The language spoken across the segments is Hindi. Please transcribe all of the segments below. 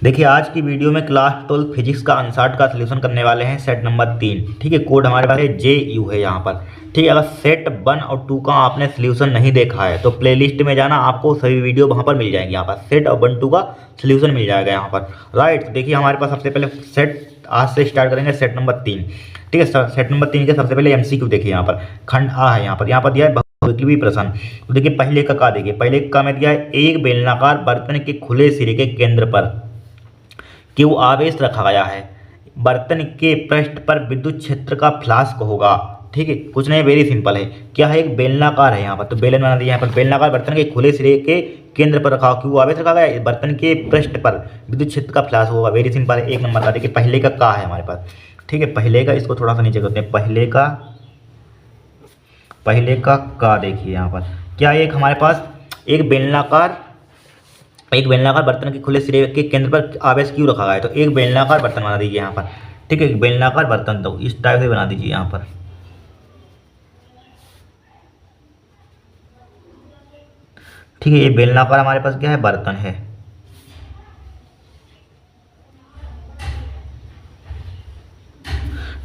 देखिए आज की वीडियो में क्लास 12 फिजिक्स का अनसॉल्व का सलूशन करने वाले हैं सेट नंबर 3। ठीक है, कोड हमारे पास है JU है यहाँ पर। ठीक है, अगर सेट 1 और 2 का आपने सलूशन नहीं देखा है तो प्लेलिस्ट में जाना, आपको सभी वीडियो वहाँ पर मिल जाएंगे। यहाँ पर सेट और 1 2 का सलूशन मिल जाएगा यहाँ पर। राइट, तो देखिए हमारे पास सबसे पहले सेट आज से स्टार्ट करेंगे सेट नंबर 3। ठीक है, सेट नंबर 3 के सबसे पहले MCQ देखिए। यहाँ पर खंड आ है, यहाँ पर दिया है बहुविकल्पी प्रश्न। तो देखिए पहले का देखिए, पहले का में दिया है एक बेलनाकार बर्तन के खुले सिरे के केंद्र पर क्यू आवेश रखा गया है। बर्तन के पृष्ठ पर विद्युत क्षेत्र का फ्लास्क होगा। ठीक है, कुछ नहीं, वेरी सिंपल है। क्या है, एक बेलनाकार है यहाँ पर, तो बेलन बना दिया यहाँ पर। बेलनाकार बर्तन के खुले सिरे के केंद्र पर रखा, क्यू आवेश रखा गया है। बर्तन के पृष्ठ पर विद्युत क्षेत्र का फ्लास्क होगा। वेरी सिंपल है, एक नंबर का। देखिए पहले का है हमारे पास। ठीक है, पहले का, इसको थोड़ा सा नीचे करते हैं। पहले का देखिए यहाँ पर क्या है, एक हमारे पास एक बेलनाकार बर्तन के खुले सिरे के केंद्र पर आवेश क्यों रखा गया है। तो एक बेलनाकार बर्तन बना दीजिए यहाँ पर। ठीक है, एक बेलनाकार बर्तन तो इस टाइप से बना दीजिए यहाँ पर। ठीक है, ये बेलनाकार हमारे पास क्या है, बर्तन है।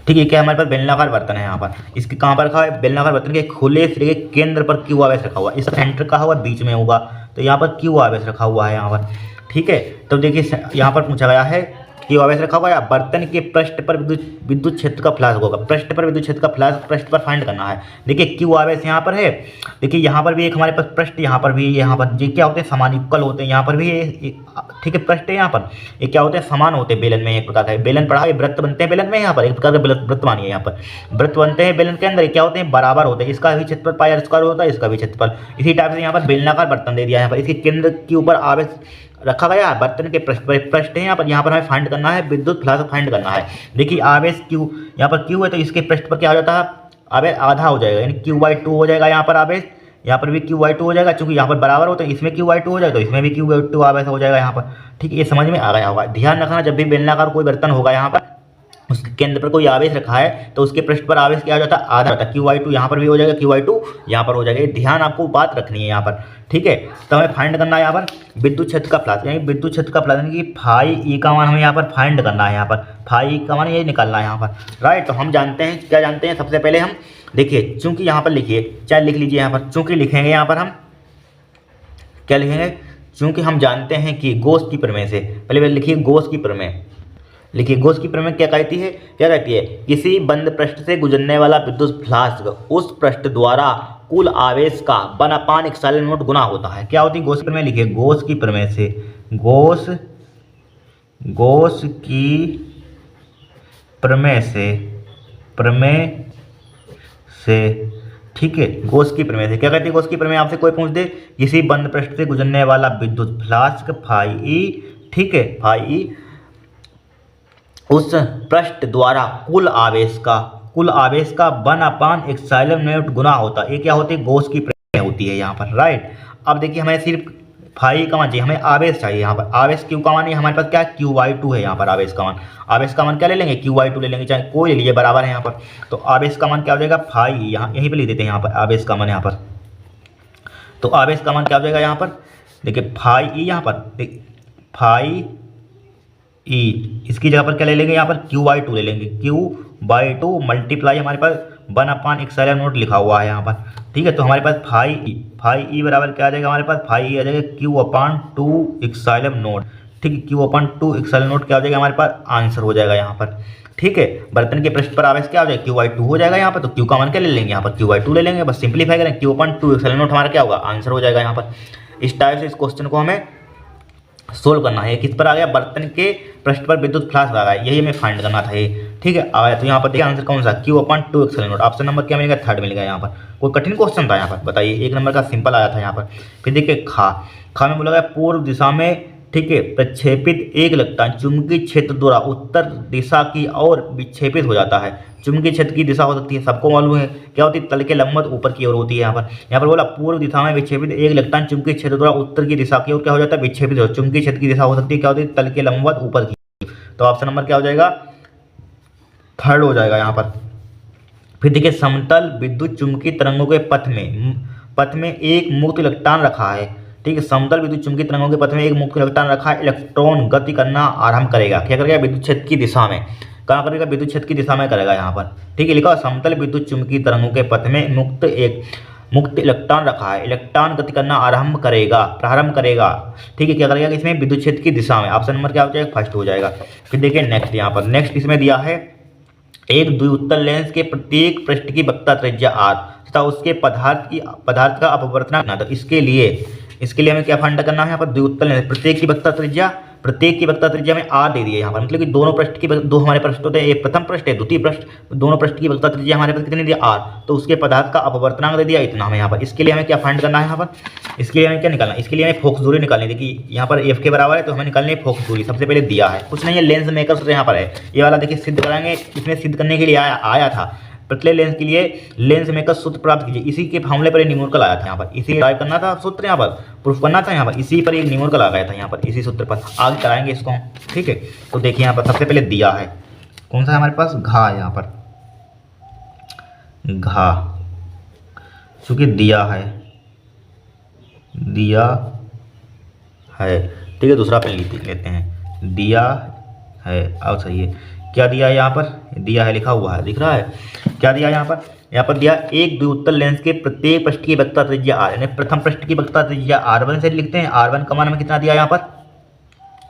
ठीक है, क्या हमारे पास बेलनाकार बर्तन है यहाँ पर। इसके कहाँ पर रखा है, बेलनाकार बर्तन के खुले सिरे के केंद्र पर क्यू आवेश रखा हुआ। इस सेंटर का होगा, बीच में होगा, तो यहाँ पर क्यू आवेश रखा हुआ है यहाँ पर। ठीक है, तो देखिए यहाँ पर पूछा गया है क्यू आवेश रखा हुआ है, बर्तन के पृष्ठ पर विद्युत क्षेत्र का फ्लास्क होगा। पृष्ठ पर विद्युत क्षेत्र का फ्लास्क पृष्ठ पर फाइंड करना है। देखिए क्यू आवेश यहाँ पर है। देखिए यहाँ पर भी एक हमारे पास पृष्ठ, यहाँ पर भी, यहाँ पर ये क्या होते हैं, समानुकल होते हैं। यहाँ पर भी ठीक है, पृष्ठ है यहाँ पर, ये क्या होते हैं, समान होते हैं। बेलन में एक प्रकार का बेलन पढ़ा है, वृत्त बनते हैं बेलन में। यहाँ पर एक प्रकार का वृत्त मानिए, यहाँ पर वृत्त बनते हैं बेलन के अंदर। क्या होते हैं, बराबर होते हैं। इसका भी क्षेत्रफल पाई स्क्वायर होता है, इसका भी क्षेत्रफल। इसी टाइप से यहाँ पर बेलनाकार बर्तन दे दिया है यहाँ पर। इसके केंद्र के ऊपर आवेश रखा गया है, बर्तन के पृष्ठ है यहाँ पर। यहाँ पर हमें फाइंड करना है, विद्युत फ्लास्क फाइंड करना है। देखिए आवेश क्यू, यहाँ पर क्यू है तो इसके पृष्ठ पर क्या हो जाता है, आवेश आधा हो जाएगा, यानी Q/2 हो जाएगा यहाँ पर आवेश। यहाँ पर भी Q/2 हो जाएगा, चूंकि यहाँ पर बराबर होता है, इसमें Q/2 हो जाएगा तो इसमें भी Q/2 आवेश हो जाएगा यहाँ पर। ठीक है, ये समझ में आ गया होगा। ध्यान रखना, जब भी बेलनाकार कोई बर्तन होगा यहाँ पर, उसके केंद्र पर कोई आवेश रखा है तो उसके पृष्ठ पर आवेश क्या हो जाता है, आधा होता है। Q/2 यहाँ पर भी हो जाएगा, Q/2 यहाँ पर हो जाएगा। ये ध्यान आपको बात रखनी है यहाँ पर। ठीक है, तो हमें फाइंड करना है यहाँ पर विद्युत क्षेत्र का फ्लास्क, यानी विद्युत क्षेत्र का फ्लास्क, यानी कि फाई ई का मान हमें यहाँ पर फाइंड करना है। यहाँ पर फाई ई का मान ये निकालना है यहाँ पर। राइट, तो हम जानते हैं, क्या जानते हैं, सबसे पहले हम देखिए, चूंकि यहाँ पर लिखिए, चाहे लिख लीजिए यहाँ पर, चूंकि लिखेंगे यहाँ पर हम क्या लिखेंगे, चूंकि हम जानते हैं कि गॉस की प्रमेय से, पहले लिखिए गॉस की प्रमेय। लिखिए गॉस की प्रमेय क्या कहती है, किसी बंद पृष्ठ से गुजरने वाला विद्युत फ्लास्क उस पृष्ठ द्वारा कुल आवेश का 1/ε0 गुना होता है। क्या होती है गॉस की प्रमेय, लिखिए गॉस की प्रमेय से, गॉस की प्रमेय से। ठीक है, गॉस की प्रमेय से क्या कहती है, गॉस की प्रमेय आपसे कोई पूछ दे, किसी बंद पृष्ठ से गुजरने वाला विद्युत फ्लास्क फाई ई, ठीक है, फाई ई उस पृष्ठ द्वारा कुल आवेश का 1/ε0 गुना होता है। ये क्या होती है, गॉस की प्रमेय होती है यहाँ पर। राइट, अब देखिए हमें सिर्फ फाई का मान चाहिए, हमें आवेश चाहिए यहाँ पर। आवेश क्यू का मान है हमारे पास क्या है, Q/2 है यहाँ पर। आवेश का मान क्या ले लेंगे, Q/2 ले लेंगे, चाहे कोई ले लीजिए, बराबर है यहाँ पर। तो आवेश का मान क्या हो जाएगा, फाई, यहाँ यहीं पर लिख देते हैं यहाँ पर आवेश का मान यहाँ पर। तो आवेश का मान क्या हो जाएगा यहाँ पर, देखिए फाई ई, यहाँ पर फाई ई, इसकी जगह पर क्या ले लेंगे, यहाँ पर Q/2 ले लेंगे। Q/2 मल्टीप्लाई हमारे पास 1/ε0 लिखा हुआ है यहाँ पर। ठीक है, तो हमारे पास फाई ई बराबर क्या आ जाएगा, हमारे पास फाई ई आ जाएगा Q/2ε0। ठीक है, Q/2ε0 क्या हो जाएगा, हमारे पास आंसर हो जाएगा यहाँ पर। ठीक है, बर्तन के पृष्ठ पर आवेश क्या हो जाएगा, Q/2 हो जाएगा यहाँ पर। तो Q का मान क्या ले लेंगे, यहाँ पर Q/2 ले लेंगे, बस सिंप्लीफाई करें, Q/2ε0 हमारा क्या होगा, आंसर हो जाएगा यहाँ पर। इस टाइप से इस क्वेश्चन को हमें सोल्व करना है। किस पर आ गया, बर्तन के पृष्ठ पर विद्युत फ्लास्क आ गया, यही हमें फाइंड करना था ये। ठीक है, आया तो यहाँ पर देखिए आंसर कौन सा, Q/2ε0। ऑप्शन नंबर क्या मिलेगा, 3rd मिलेगा यहाँ पर। कोई कठिन क्वेश्चन था यहाँ पर, बताइए, 1 नंबर का सिंपल आया था यहाँ पर। फिर देखिए खा में बोला गया पूर्व दिशा में, ठीक है, प्रक्षेपित एक इलेक्ट्रॉन चुंबकीय क्षेत्र द्वारा उत्तर दिशा की ओर विक्षेपित हो जाता है। चुंबकीय क्षेत्र की दिशा हो सकती है, सबको मालूम है क्या होती है, तल के लंबवत ऊपर की ओर होती है। यहाँ पर बोला पूर्व दिशा में विक्षेपित एक इलेक्ट्रॉन चुंबकीय क्षेत्र द्वारा उत्तर की दिशा की ओर क्या हो जाता है, विक्षेपित हो। चुंबकीय क्षेत्र की दिशा हो सकती है क्या होती है, तल के लंबवत ऊपर की। तो ऑप्शन नंबर क्या हो जाएगा, 3rd हो जाएगा यहाँ पर। फिर देखिए समतल विद्युत चुंबकीय तरंगों के पथ में एक मुक्त इलेक्ट्रॉन रखा है। ठीक है। समतल विद्युत चुंबकीय तरंगों के पथ में एक मुक्त इलेक्ट्रॉन रखा है, इलेक्ट्रॉन गति करना आरंभ करेगा। क्या करेगा? विद्युत क्षेत्र की दिशा में। कहाँ करेगा? विद्युत क्षेत्र की दिशा में करेगा यहाँ पर, ठीक है। लिखा समतल विद्युत चुंबकीय तरंगों के पथ में मुक्त इलेक्ट्रॉन रखा है, इलेक्ट्रॉन गति करना प्रारंभ करेगा, ठीक है। क्या करेगा? इसमें विद्युत क्षेत्र की दिशा में। ऑप्शन नंबर क्या हो जाएगा? फर्स्ट हो जाएगा। फिर देखिए नेक्स्ट, यहाँ पर नेक्स्ट इसमें दिया है एक द्विउत्तल लेंस के प्रत्येक पृष्ठ की वक्रता त्रिज्या r तथा उसके पदार्थ का अपवर्तनांक। तो इसके लिए हमें क्या फाइंड करना है? यहाँ पर द्विउत्तल लेंस प्रत्येक की वक्रता त्रिज्या में r दे दी है यहाँ पर, मतलब कि दोनों पृष्ठ की दो हमारे पृष्ठ होते हैं, एक प्रथम पृष्ठ है, द्वितीय पृष्ठ, दोनों पृष्ठ की वक्रता त्रिज्या हमारे पास कितनी दिया? r। तो उसके पदार्थ का अपवर्तनांक दे दिया इतना हमें यहाँ पर। इसके लिए हमें क्या फाइंड करना है यहाँ पर? इसके लिए हमें क्या निकालना है? इसके लिए हमें फोकस दूरी निकालनी है। देखिए यहाँ पर f के बराबर है, तो हमें निकालनी है फोकस दूरी। सबसे पहले दिया है, कुछ नहीं है, लेंस मेकर सूत्र यहाँ पर है, ये वाला देखिए सिद्ध कराएंगे। इसमें सिद्ध करने के लिए आया था पतले लेंस के लिए लेंस मेकर सूत्र प्राप्त कीजिए। इसी के फॉर्मूले पर एक न्यूमेरिकल आया था यहाँ पर, इसी टाइप करना था सूत्र, यहाँ पर प्रूफ करना था, यहाँ पर इसी पर एक न्यूमेरिकल आ गया था यहाँ पर, इसी सूत्र पर आगे कराएंगे इसको, ठीक है। तो देखिए यहाँ पर सबसे पहले दिया है, कौन सा है हमारे पास? घा। यहाँ पर घा, चूंकि दिया है, ठीक है। दूसरा पेन लेते हैं, दिया है। अब सही है, क्या दिया है यहाँ पर? दिया है लिखा हुआ है, दिख रहा है क्या दिया है यहाँ पर? यहाँ पर दिया एक द्विउत्तल लेंस के प्रत्येक पृष्ठ की वक्रता त्रिज्या r, यानी प्रथम पृष्ठ की वक्रता त्रिज्या r1 से लिखते हैं। r1 का मान हमें कितना दिया यहाँ पर?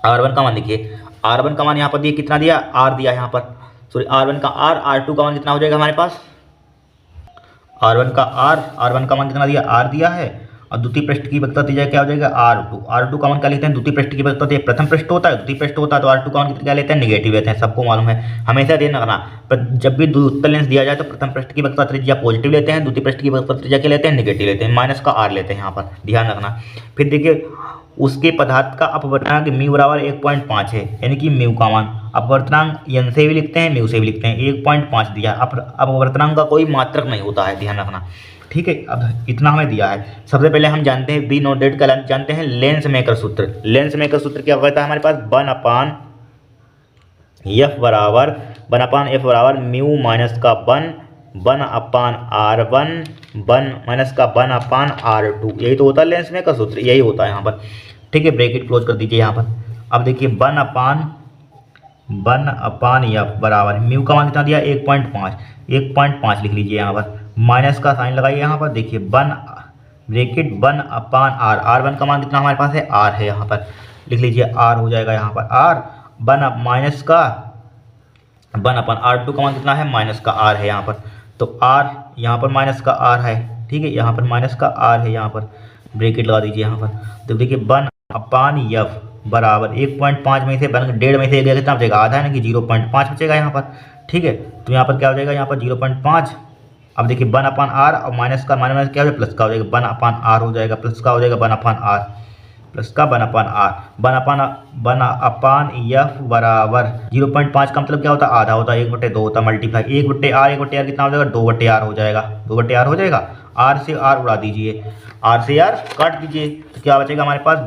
r1 का मान देखिए, r1 का मान यहाँ पर दिया कितना दिया? r दिया यहाँ पर, सॉरी r1 का r, r2 का मान कितना हो जाएगा हमारे पास? r1 का मान कितना दिया? r दिया है। और द्वितीय पृष्ठ की वक्रता त्रिज्या क्या हो जाएगा? r2 का मान क्या लेते हैं? द्वितीय पृष्ठ की वक्रता त्रिज्या प्रथम पृष्ठ होता है, द्वितीय पृष्ठ होता है, तो r2 का मान क्या लेते हैं? नेगेटिव लेते हैं, सबको मालूम है। हमेशा ध्यान रखना, जब भी द्विउत्तल लेंस दिया जाए तो प्रथम पृष्ठ की वक्रता त्रिज्या पॉजिटिव लेते हैं, द्वितीय पृष्ठ की वक्रता त्रिज्या क्या लेते हैं? नेगेटिव लेते हैं, माइनस का r लेते हैं यहाँ पर, ध्यान रखना। फिर देखिए उसके पदार्थ का अपवर्तनांक म्यू बराबर 1.5 है, यानी कि म्यू का मान, अपवर्तनांक n से भी लिखते हैं, म्यू से भी लिखते हैं, 1.5 दिया। अपवर्तनांक का कोई मात्रक नहीं होता है, ध्यान रखना, ठीक है। अब इतना हमें दिया है। सबसे पहले हम जानते हैं बी नोटेड का जानते हैं लेंस मेकर सूत्र। लेंस मेकर सूत्र क्या होता है हमारे पास? 1/f बराबर म्यू माइनस का 1/r1 माइनस का 1/r2, यही तो होता है लेंस मेकर सूत्र, यही होता है यहाँ पर, ठीक है। ब्रैकेट क्लोज कर दीजिए यहाँ पर। अब देखिए 1/f बराबर म्यू का मान कितना दिया? 1.5 लिख लीजिए यहाँ पर, माइनस का साइन लगाइए यहाँ पर। देखिए 1/r, r1 का मान कितना हमारे पास है? r है, यहाँ पर लिख लीजिए r हो जाएगा यहाँ पर, r माइनस का 1/r2 का मान कितना है? माइनस का r है यहाँ पर, तो r यहाँ पर माइनस का r है, ठीक है, यहाँ पर माइनस का r है, यहाँ पर ब्रैकेट लगा दीजिए यहाँ पर। तो देखिए 1/f बराबर 1.5 में से 1.5 में से गया कितना बचेगा? आधा है ना, कि 0.5 बचेगा यहाँ पर, ठीक है। तो यहाँ पर क्या हो जाएगा? यहाँ पर 0.5। अब देखिए 1/r और माइनस का माइनस क्या हो जाएगा? प्लस का हो जाएगा, 1/r हो जाएगा, प्लस का हो जाएगा 1/r, प्लस का 1/r, 1/f बराबर 0.5 का मतलब क्या होता है? आधा होता है, 1/2 होता है, मल्टीप्लाई 1/r कितना हो जाएगा? 2/r हो जाएगा, 2/r हो जाएगा। r से r उड़ा दीजिए, r से r काट दीजिए, तो क्या बचेगा हमारे पास?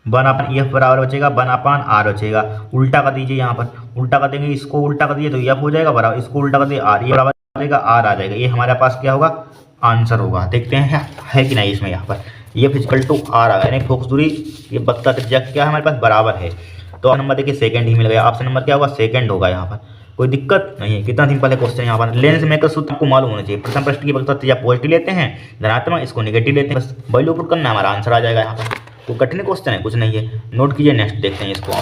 1/f बराबर बचेगा 1/r बचेगा। उल्टा कर दीजिए यहाँ पर, उल्टा कर देंगे, इसको उल्टा कर दीजिए तो f हो जाएगा बराबर, इसको उल्टा कर दिए r, ये बराबर आ जाएगा r आ जाएगा। ये हमारे पास क्या होगा? आंसर होगा। देखते हैं है कि नहीं इसमें, यहाँ पर ये फिजिकल टू r आ गया, यानी फोकस दूरी ये वक्रता त्रिज्या क्या है हमारे पास? बराबर है। तो नंबर देखिए सेकंड ही मिल गया, ऑप्शन नंबर क्या होगा? सेकंड होगा यहाँ पर, कोई दिक्कत नहीं है। कितना सिंपल है क्वेश्चन यहाँ पर। लेंस मेकर सूत्र आपको मालूम होना चाहिए, प्रथम पृष्ठ की वक्रता त्रिज्या पॉजिटिव लेते हैं, धनात्मक इसको नेगेटिव लेते हैं, बस वैल्यू पुट करना, हमारा आंसर आ जाएगा यहाँ पर। तो कठिन क्वेश्चन है, कुछ नहीं है, नोट कीजिए। नेक्स्ट देखते हैं इसको।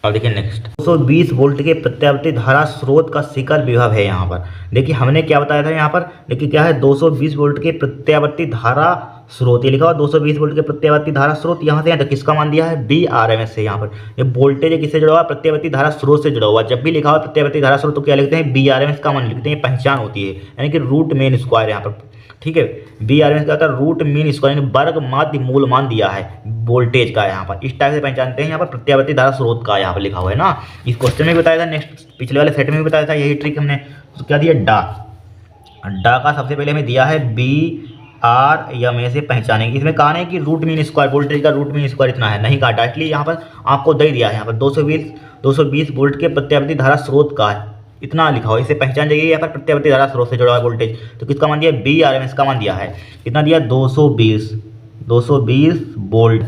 अब देखिए नेक्स्ट 220 वोल्ट के प्रत्यावर्ती धारा स्रोत का शिखर विभव है यहाँ पर। देखिए हमने क्या बताया था यहाँ पर, देखिए क्या है? 220 वोल्ट के प्रत्यावर्ती धारा स्रोत, ये लिखा हुआ 220 वोल्ट के प्रत्यावर्ती धारा स्रोत, यहाँ से यहाँ तक किसका मान दिया है? BRMS से। यहाँ पर ये वोल्टेज किससे जुड़ा हुआ? प्रत्यावर्ती धारा स्रोत से जुड़ा हुआ। जब भी लिखा हुआ प्रत्यावर्ती धारा स्रोत तो क्या लिखते हैं? BRMS का मान लिखते हैं, पहचान होती है, यानी कि रूट मीन स्क्वायर यहाँ पर, ठीक है। BRMS का होता है रूट मीन स्क्वायर, यानी वर्ग माध्य मूल मान दिया है वोल्टेज का यहाँ पर, इस टाइप से पहचानते हैं यहाँ पर प्रत्यावर्ती धारा स्रोत का, यहाँ पर लिखा हुआ है ना। इस क्वेश्चन में भी बताया था, नेक्स्ट पिछले वाले सेट में भी बताया था यही ट्रिक हमने। तो क्या दिया? डा का सबसे पहले हमें दिया है BRMS से पहचानेंगे। इसमें कहा नहीं कि रूट मीन स्क्वायर, वोल्टेज का रूट मीन स्क्वायर इतना है, नहीं कहा, डायरेक्टली यहाँ पर आपको दे दिया है यहाँ पर 220 वोल्ट के प्रत्यावर्ती धारा स्रोत का है, इतना लिखा हो, इसे पहचान जाइए। यहाँ पर प्रत्यावर्ती धारा स्रोत से जुड़ा हुआ वोल्टेज, तो किसका मान दिया, बी आर एम एस का मान दिया है, कितना दिया, 220 वोल्ट।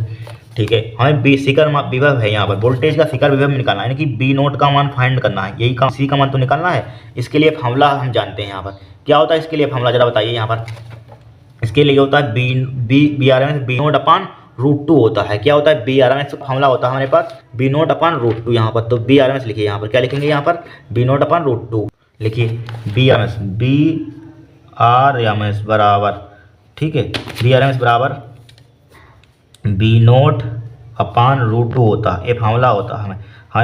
ठीक है, हमें बी शिखर विभव है, यहाँ पर वोल्टेज का शिखर विभव निकालना है, यानी कि बी नोट का मान फाइंड करना है, यही काम, सी का मान तो निकालना है। इसके लिए फॉर्मूला हम जानते हैं, यहाँ पर क्या होता है इसके लिए फॉर्मूला, जरा बताइए। यहाँ पर इसके लिए होता है B R M S B naught upon √2 होता है। क्या होता है, B R M S formula होता है हमारे पास बी नोट अपान √2। यहाँ पर तो बी आर एम एस लिखिए, यहाँ पर क्या लिखेंगे, यहाँ पर बी नोट अपान √2 लिखिए, बी आर एम एस बराबर, ठीक है, बी आर एम एस बराबर बी नोट अपान √2 होता है, ये फार्मूला होता है। हमें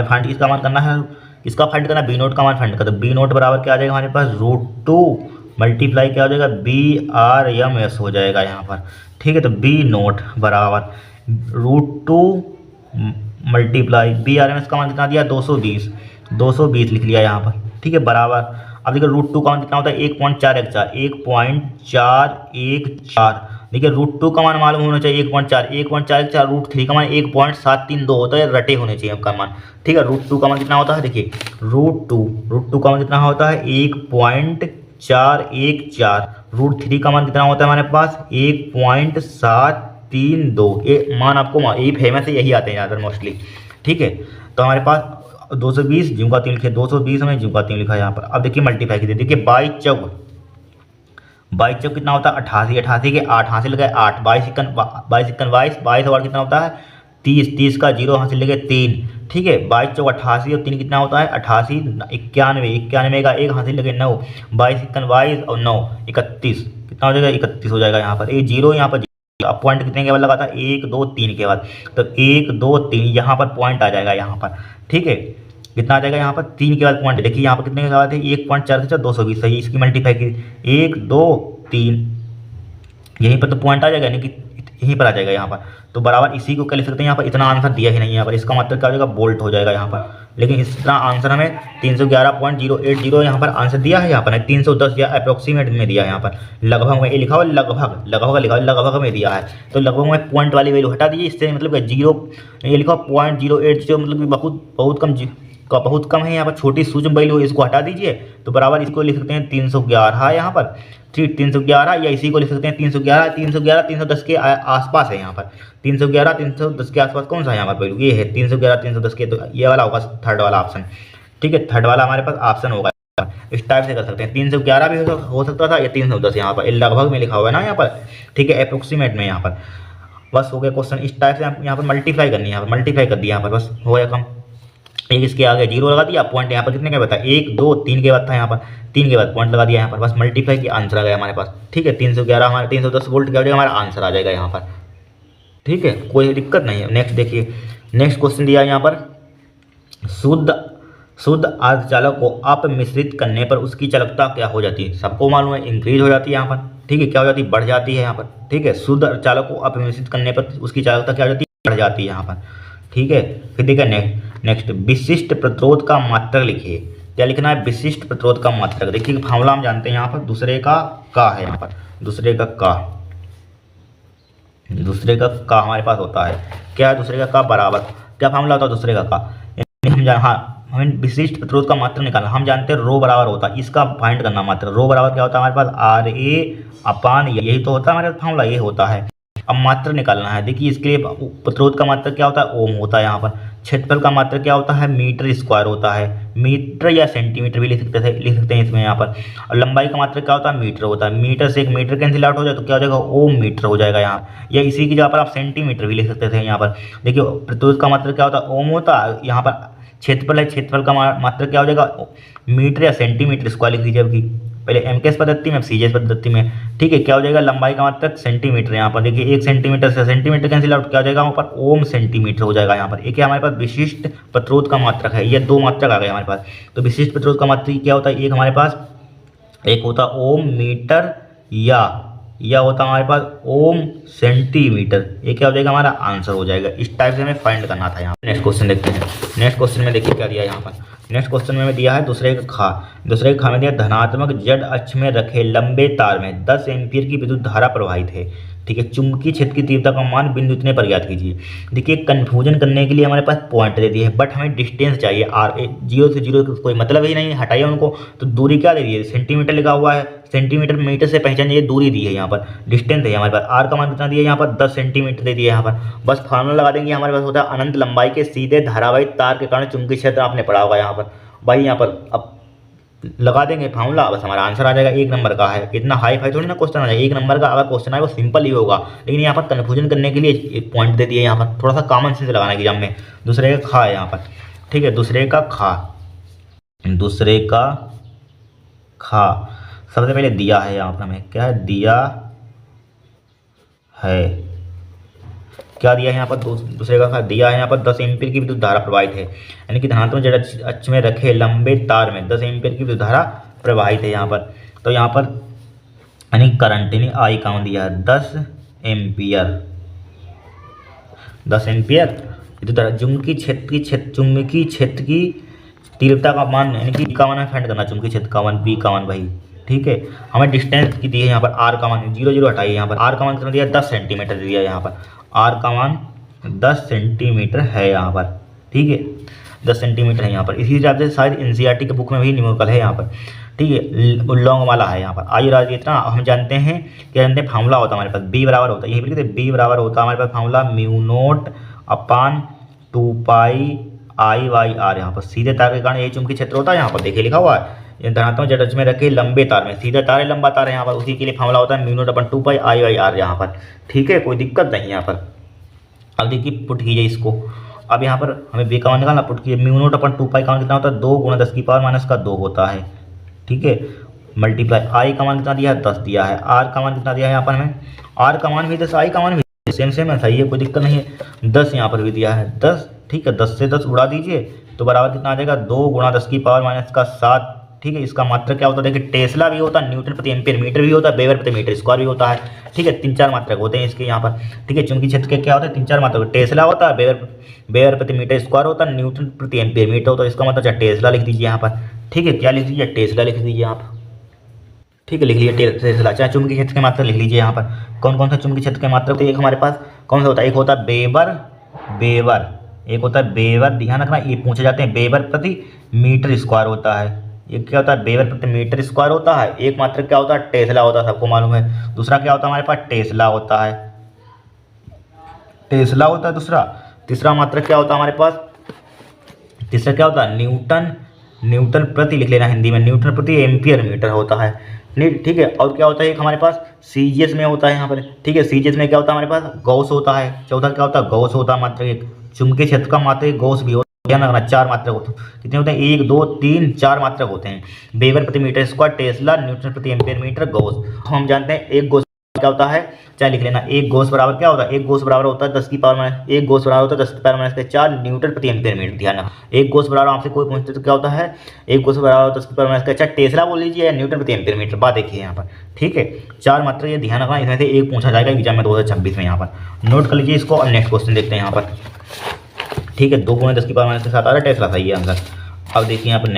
फाइंड इसका मान करना है, इसका फाइंड करना, बी नोट का मान फाइंड करना। तो बी नोट बराबर क्या आ जाएगा हमारे पास, √2 मल्टीप्लाई क्या हो जाएगा, बी आर एम एस हो जाएगा यहाँ पर। ठीक है, तो बी नोट बराबर √2 multiply B R M S का मान कितना दिया, 220 लिख लिया यहाँ पर। ठीक है, बराबर, अब देखिए √2 का मान कितना होता है, 1.414। देखिए √2 का मान मालूम होना चाहिए 1.414, √3 का मान 1.732 होता है, रटे होने चाहिए आपका मान। ठीक है, √2 का मान कितना होता है, देखिए √2 का मान कितना होता है, 1.414। √3 का मान कितना होता है हमारे पास, 1.732। ये मान आपको यही फेमस है, यही आते हैं ज़्यादातर मोस्टली। ठीक है, तो हमारे पास 220 ज्यों का 3 लिखे, 220 हमें ज्यों का 3 लिखा है यहाँ पर। अब देखिए मल्टीप्लाई कीजिए, देखिए 22 चौक कितना होता है, 88 के 8 हासिल गए 8, 22 और कितना होता है, 30 का 0 हासिल लगे 3। ठीक है, 22 चौक 88 और 3 कितना होता है, 88, 91 का 1 हासिल लगे 9, 22 और 9 31, कितना हो जाएगा, 31 हो जाएगा यहाँ पर। ये जीरो यहाँ पर अब पॉइंट कितने के बाद लगा था, 1 2 3 के बाद, तो 1 2 3 यहाँ पर पॉइंट आ जाएगा यहाँ पर। ठीक है, कितना आ जाएगा यहाँ पर, 3 के बाद पॉइंट, देखिए यहाँ पर कितने के बाद है, 1.4 220, सही, इसकी मल्टीप्लाई की 1 2 3, यहीं पर तो पॉइंट आ जाएगा, यानी कि यहीं पर आ जाएगा यहाँ पर। तो बराबर इसी को क्या लिख सकते हैं, यहाँ पर इतना आंसर दिया ही नहीं यहाँ पर, इसका मतलब क्या हो जाएगा, वोल्ट हो जाएगा यहाँ पर। लेकिन इतना आंसर हमें 311.080 यहाँ पर आंसर दिया है, यहाँ पर 310 या अप्रोक्सीमेट में दिया है, यहाँ पर लगभग में ये लिखा हुआ, लगभग में दिया है। तो लगभग में पॉइंट वाली वैल्यू हटा दीजिए, इससे मतलब 0 ये लिखा 0.080, मतलब कि बहुत कम है यहाँ पर, छोटी सूक्ष्म वैल्यू, इसको हटा दीजिए। तो बराबर इसको लिख सकते हैं 311 यहाँ पर, ठीक, 311, या इसी को लिख सकते हैं 310 के आसपास है यहाँ पर, 310 के आसपास कौन सा है यहाँ पर वैल्यू, ये है 310 के, तो ये वाला होगा थर्ड वाला ऑप्शन। ठीक है, थर्ड वाला हमारे पास ऑप्शन होगा, इस टाइप से कर सकते हैं। 311 भी हो सकता था, या 310 यहाँ पर लगभग में लिखा हुआ है ना यहाँ पर। ठीक है, अप्रोक्सीमेट में यहाँ पर बस हो गया क्वेश्चन। इस टाइप से यहाँ पर मल्टीप्लाई करनी है, यहाँ पर मल्टीप्लाई कर दिया यहाँ पर, बस हो गया कम। एक इसके आगे 0 लगा दिया, पॉइंट यहाँ पर कितने का बताया, 1 2 3 के बाद था यहाँ पर, 3 के बाद पॉइंट लगा दिया यहाँ पर, बस मल्टीप्लाई की आंसर आ गया हमारे पास। ठीक है, 311 हमारे 310 वोल्ट क्या हो जाएगा, हमारा आंसर आ जाएगा यहाँ पर। ठीक है, कोई दिक्कत नहीं है। नेक्स्ट देखिए, नेक्स्ट क्वेश्चन दिया है यहाँ पर, शुद्ध अर्धचालक को अपमिश्रित करने पर उसकी चालकता क्या हो जाती है, सबको मालूम है, इंक्रीज हो जाती है यहाँ पर। ठीक है, क्या हो जाती है, बढ़ जाती है यहाँ पर। ठीक है, शुद्ध अर्धचालक को अपमिश्रित करने पर उसकी चालकता क्या हो जाती है, बढ़ जाती है यहाँ पर। ठीक है, फिर देखिए नेक्स्ट विशिष्ट प्रतिरोध का मात्रक लिखिए। क्या लिखना है, विशिष्ट प्रतिरोध का मात्रक। देखिए फार्मूला हम जानते हैं यहाँ पर, दूसरे का है यहाँ पर, दूसरे का हमारे पास होता है, क्या है, दूसरे का बराबर, क्या फार्मूला होता है दूसरे का हमें विशिष्ट प्रतिरोध का मात्रक निकालना। हम जानते हैं रो बराबर होता है, इसका फाइंड करना मात्रक। रो बराबर क्या होता है हमारे पास, RA/, यही तो होता है हमारे फार्मूला, ये होता है। अब मात्रक निकालना है, देखिए इसके लिए प्रतिरोध का मात्रक क्या होता है, ओम होता है यहाँ पर। क्षेत्रफल का मात्रक क्या होता है, मीटर स्क्वायर होता है, मीटर या सेंटीमीटर भी लिख सकते हैं इसमें यहाँ पर। और लंबाई का मात्रक क्या होता है, मीटर होता है। मीटर से एक मीटर कैंसिल आउट हो जाए तो क्या हो जाएगा, ओम मीटर हो जाएगा यहाँ, या इसी की जगह पर आप सेंटीमीटर भी लिख सकते थे यहाँ पर। देखिए प्रतिरोध का मात्रक क्या होता है, ओम होता है, यहाँ पर क्षेत्रफल है, क्षेत्रफल का मात्रक क्या हो जाएगा, मीटर या सेंटीमीटर स्क्वायर लिख दीजिए। अभी पहले एमकेएस पद्धति में, सीजीएस पद्धति में। ठीक है, क्या हो जाएगा, लंबाई का मात्रक सेंटीमीटर, यहाँ पर देखिए 1 सेंटीमीटर से सेंटीमीटर कैंसिल आउट, क्या हो जाएगा वहाँ पर, ओम सेंटीमीटर हो जाएगा यहाँ पर। एक हमारे पास विशिष्ट प्रतिरोध का मात्रक है, ये 2 मात्रक आ गए हमारे पास। तो विशिष्ट प्रतिरोध का मात्रक क्या होता है, एक हमारे पास एक होता ओम मीटर, या होता हमारे पास ओम सेंटीमीटर। ये क्या हो जाएगा, हमारा आंसर हो जाएगा। इस टाइप से हमें फाइंड करना था यहाँ। नेक्स्ट क्वेश्चन देखते हैं। नेक्स्ट क्वेश्चन में देखिए क्या दिया है यहाँ पर। नेक्स्ट क्वेश्चन में दिया है दूसरे का खा में दिया, धनात्मक जेड अक्ष में रखे लंबे तार में 10 एम्पीयर की विद्युत धारा प्रवाहित है। ठीक है। चुंबकीय क्षेत्र की तीव्रता का मान बिंदु इतने पर ज्ञात कीजिए। देखिए कंफ्यूजन करने के लिए हमारे पास पॉइंट दे दिए है, बट हमें डिस्टेंस चाहिए आर। जीरो से जीरो कोई मतलब ही नहीं, हटाइए उनको। तो दूरी क्या दे दी है, सेंटीमीटर लिखा हुआ है, सेंटीमीटर मीटर से पहचान जाइए, दूरी दी है यहाँ पर, डिस्टेंस है हमारे पास। आर का मान कितना दिया है यहाँ पर, 10 सेंटीमीटर दे दिया है यहाँ पर। बस फार्मूला लगा देंगे, हमारे पास होता है अनंत लंबाई के सीधे धारावाहिक तार के कारण चुंबकीय क्षेत्र, आपने पढ़ा होगा यहाँ पर भाई। यहाँ पर अब लगा देंगे फार्मूला, बस हमारा आंसर आ जाएगा। एक नंबर का है, इतना हाई फाई थोड़ी ना क्वेश्चन आ जाएगा। एक नंबर का अगर क्वेश्चन आए वो सिंपल ही होगा, लेकिन यहाँ पर कन्फ्यूजन करने के लिए एक पॉइंट दे दिए यहाँ पर, थोड़ा सा कॉमन सेंस लगाना एग्जाम में। दूसरे का खा है यहाँ पर, ठीक है, दूसरे का खा, दूसरे का खा। सबसे पहले दिया है यहाँ पर हमें, क्या है, दिया है, क्या दिया है यहाँ पर, दूसरे का दिया है यहाँ पर 10 एम्पीयर की विद्युत धारा प्रवाहित है, यानी कि धनात्मक z अक्ष में रखे लंबे तार में 10 एम्पीयर की विद्युत धारा प्रवाहित है यहाँ पर। तो यहाँ पर यानी करंट, यानी आई का मान दिया है 10 एम्पीयर, 10 एम्पीयर विद्युत धारा। चुंबकीय क्षेत्र की तीव्रता का मान, यानी कि का मान फाइंड करना, चुंबकीय क्षेत्र का मान, बी का मान भाई, ठीक है। हमें डिस्टेंस की दी है यहाँ पर, आर का मान 0 0 हटाइए यहाँ पर, आर का मान कितना दिया, 10 सेंटीमीटर दिया है यहाँ पर, आर का मान 10 सेंटीमीटर है यहाँ पर, ठीक है, 10 सेंटीमीटर है यहाँ पर। इसी हिसाब से शायद एनसीईआरटी के बुक में भी न्यूमेरिकल है यहाँ पर, ठीक है, लॉन्ग वाला है यहाँ पर। आइए राज, इतना हम जानते हैं, क्या जानते हैं, फार्मूला होता है हमारे पास, बी बराबर होता है, यही लिखते हैं, बी बराबर होता है हमारे पास formula mu naught upon 2 pi I Y R. यहाँ पर सीधे तार के कारण यही चुंबकीय क्षेत्र होता है, यहाँ पर देखिए लिखा हुआ है, धनात्मक z अक्ष में रखे लंबे तार में, सीधा तार है, लंबा तार है यहाँ पर, उसी के लिए फार्मूला होता है mu naught upon 2 pi I Y R यहाँ पर, ठीक है, कोई दिक्कत नहीं यहाँ पर। अब देखिए पुट कीजिए इसको, अब यहाँ पर हमें बी का मान निकालना, पुट कीजिए, म्यू नोट अपन 2 पाई का मान कितना होता है, 2 गुणा 10 की पावर माइनस का 2 होता है, ठीक है, मल्टीप्लाई, आई का मान कितना दिया है, 10 दिया है, आर का मान कितना दिया है यहाँ पर हमें, आर का मान भी 10, आई का मान भी सेम सेम है, सही है, कोई दिक्कत नहीं है। 10 यहाँ पर भी दिया है, 10, ठीक है, 10 से 10 उड़ा दीजिए तो बराबर कितना आ जाएगा, 2 गुणा 10 की पावर माइनस का 7, ठीक है। इसका मात्रक क्या होता है, देखिए टेस्ला भी होता है, न्यूटन प्रति एम्पीयर मीटर भी होता है, वेबर प्रति मीटर स्क्वायर भी होता है, ठीक है, 3-4 मात्रक होते हैं इसके यहाँ पर, ठीक है। चुंबकीय क्षेत्र के क्या होता है, 3-4 मात्रक, टेस्ला होता है, वेबर प्रति मीटर स्क्वायर होता है, न्यूटन प्रति एम्पीयर मीटर होता है। इसका मतलब चाहे टेस्ला लिख दीजिए यहाँ पर, ठीक है, क्या लिख दीजिए, टेस्ला लिख दीजिए आप, ठीक है, लिख लीजिए टेस्ला। चाहे चुंबकीय क्षेत्र के मात्रक लिख लीजिए यहाँ पर, कौन कौन सा चुंबकीय क्षेत्र के मात्रक, तो एक हमारे पास कौन सा होता है, एक होता है वेबर, एक होता है वेबर, ध्यान रखना ये पूछे जाते हैं, वेबर प्रति मीटर स्क्वायर होता है, एक क्या होता है, वेबर प्रति मीटर स्क्वायर होता है, एक मात्रक क्या होता है, टेस्ला होता है, सबको मालूम है। दूसरा क्या होता है हमारे पास, टेस्ला होता है, टेस्ला होता है दूसरा। तीसरा मात्रक क्या होता है हमारे पास, तीसरा क्या होता है, न्यूटन प्रति लिख लेना हिंदी में, न्यूटन प्रति एम्पियर मीटर होता है, ठीक है। और क्या होता है एक हमारे पास सीजीएस में होता है यहाँ पर, ठीक है, सीजीएस में क्या होता है हमारे पास, गॉस होता है। चौथा क्या होता है, गॉस होता है मात्रक एक, चुंबकीय क्षेत्र का मात्रक गॉस भी होता है, ध्यान रखना 4 मात्रक होते हैं, कितने होते हैं, 1 2 3 4 मात्रक होते हैं, वेबर प्रति मीटर स्क्वायर, टेस्ला, न्यूटन प्रति एम्पियर मीटर, गॉस। हम जानते हैं एक गॉस क्या होता है, चाहे लिख लेना, एक गॉस बराबर क्या होता है, एक गॉस बराबर होता है 10 की पावर माइनस, एक गॉस बराबर होता है 10 की पावर माइनस के 4 न्यूटन प्रति एम्पियर मीटर। ध्यान रखना, एक गॉस बराबर आपसे कोई पूछते तो क्या होता है, एक गॉस बराबर 10 की पावर माइनस का 4 टेस्ला बोल लीजिए या न्यूटन प्रति एम्पियर मीटर, बात देखिए यहाँ पर, ठीक है। 4 मात्रा ये ध्यान रखना, इसमें से एक पूछा जाएगा एग्जाम में 2026 में, यहाँ पर नोट कर लीजिए इसको। और नेक्स्ट क्वेश्चन देखते हैं यहाँ पर, ठीक है, 2 गुणा 10 की पावर माइनस के 7 आ रहा है, टेस्ला सही है आंसर। अब देखिए यहाँ पर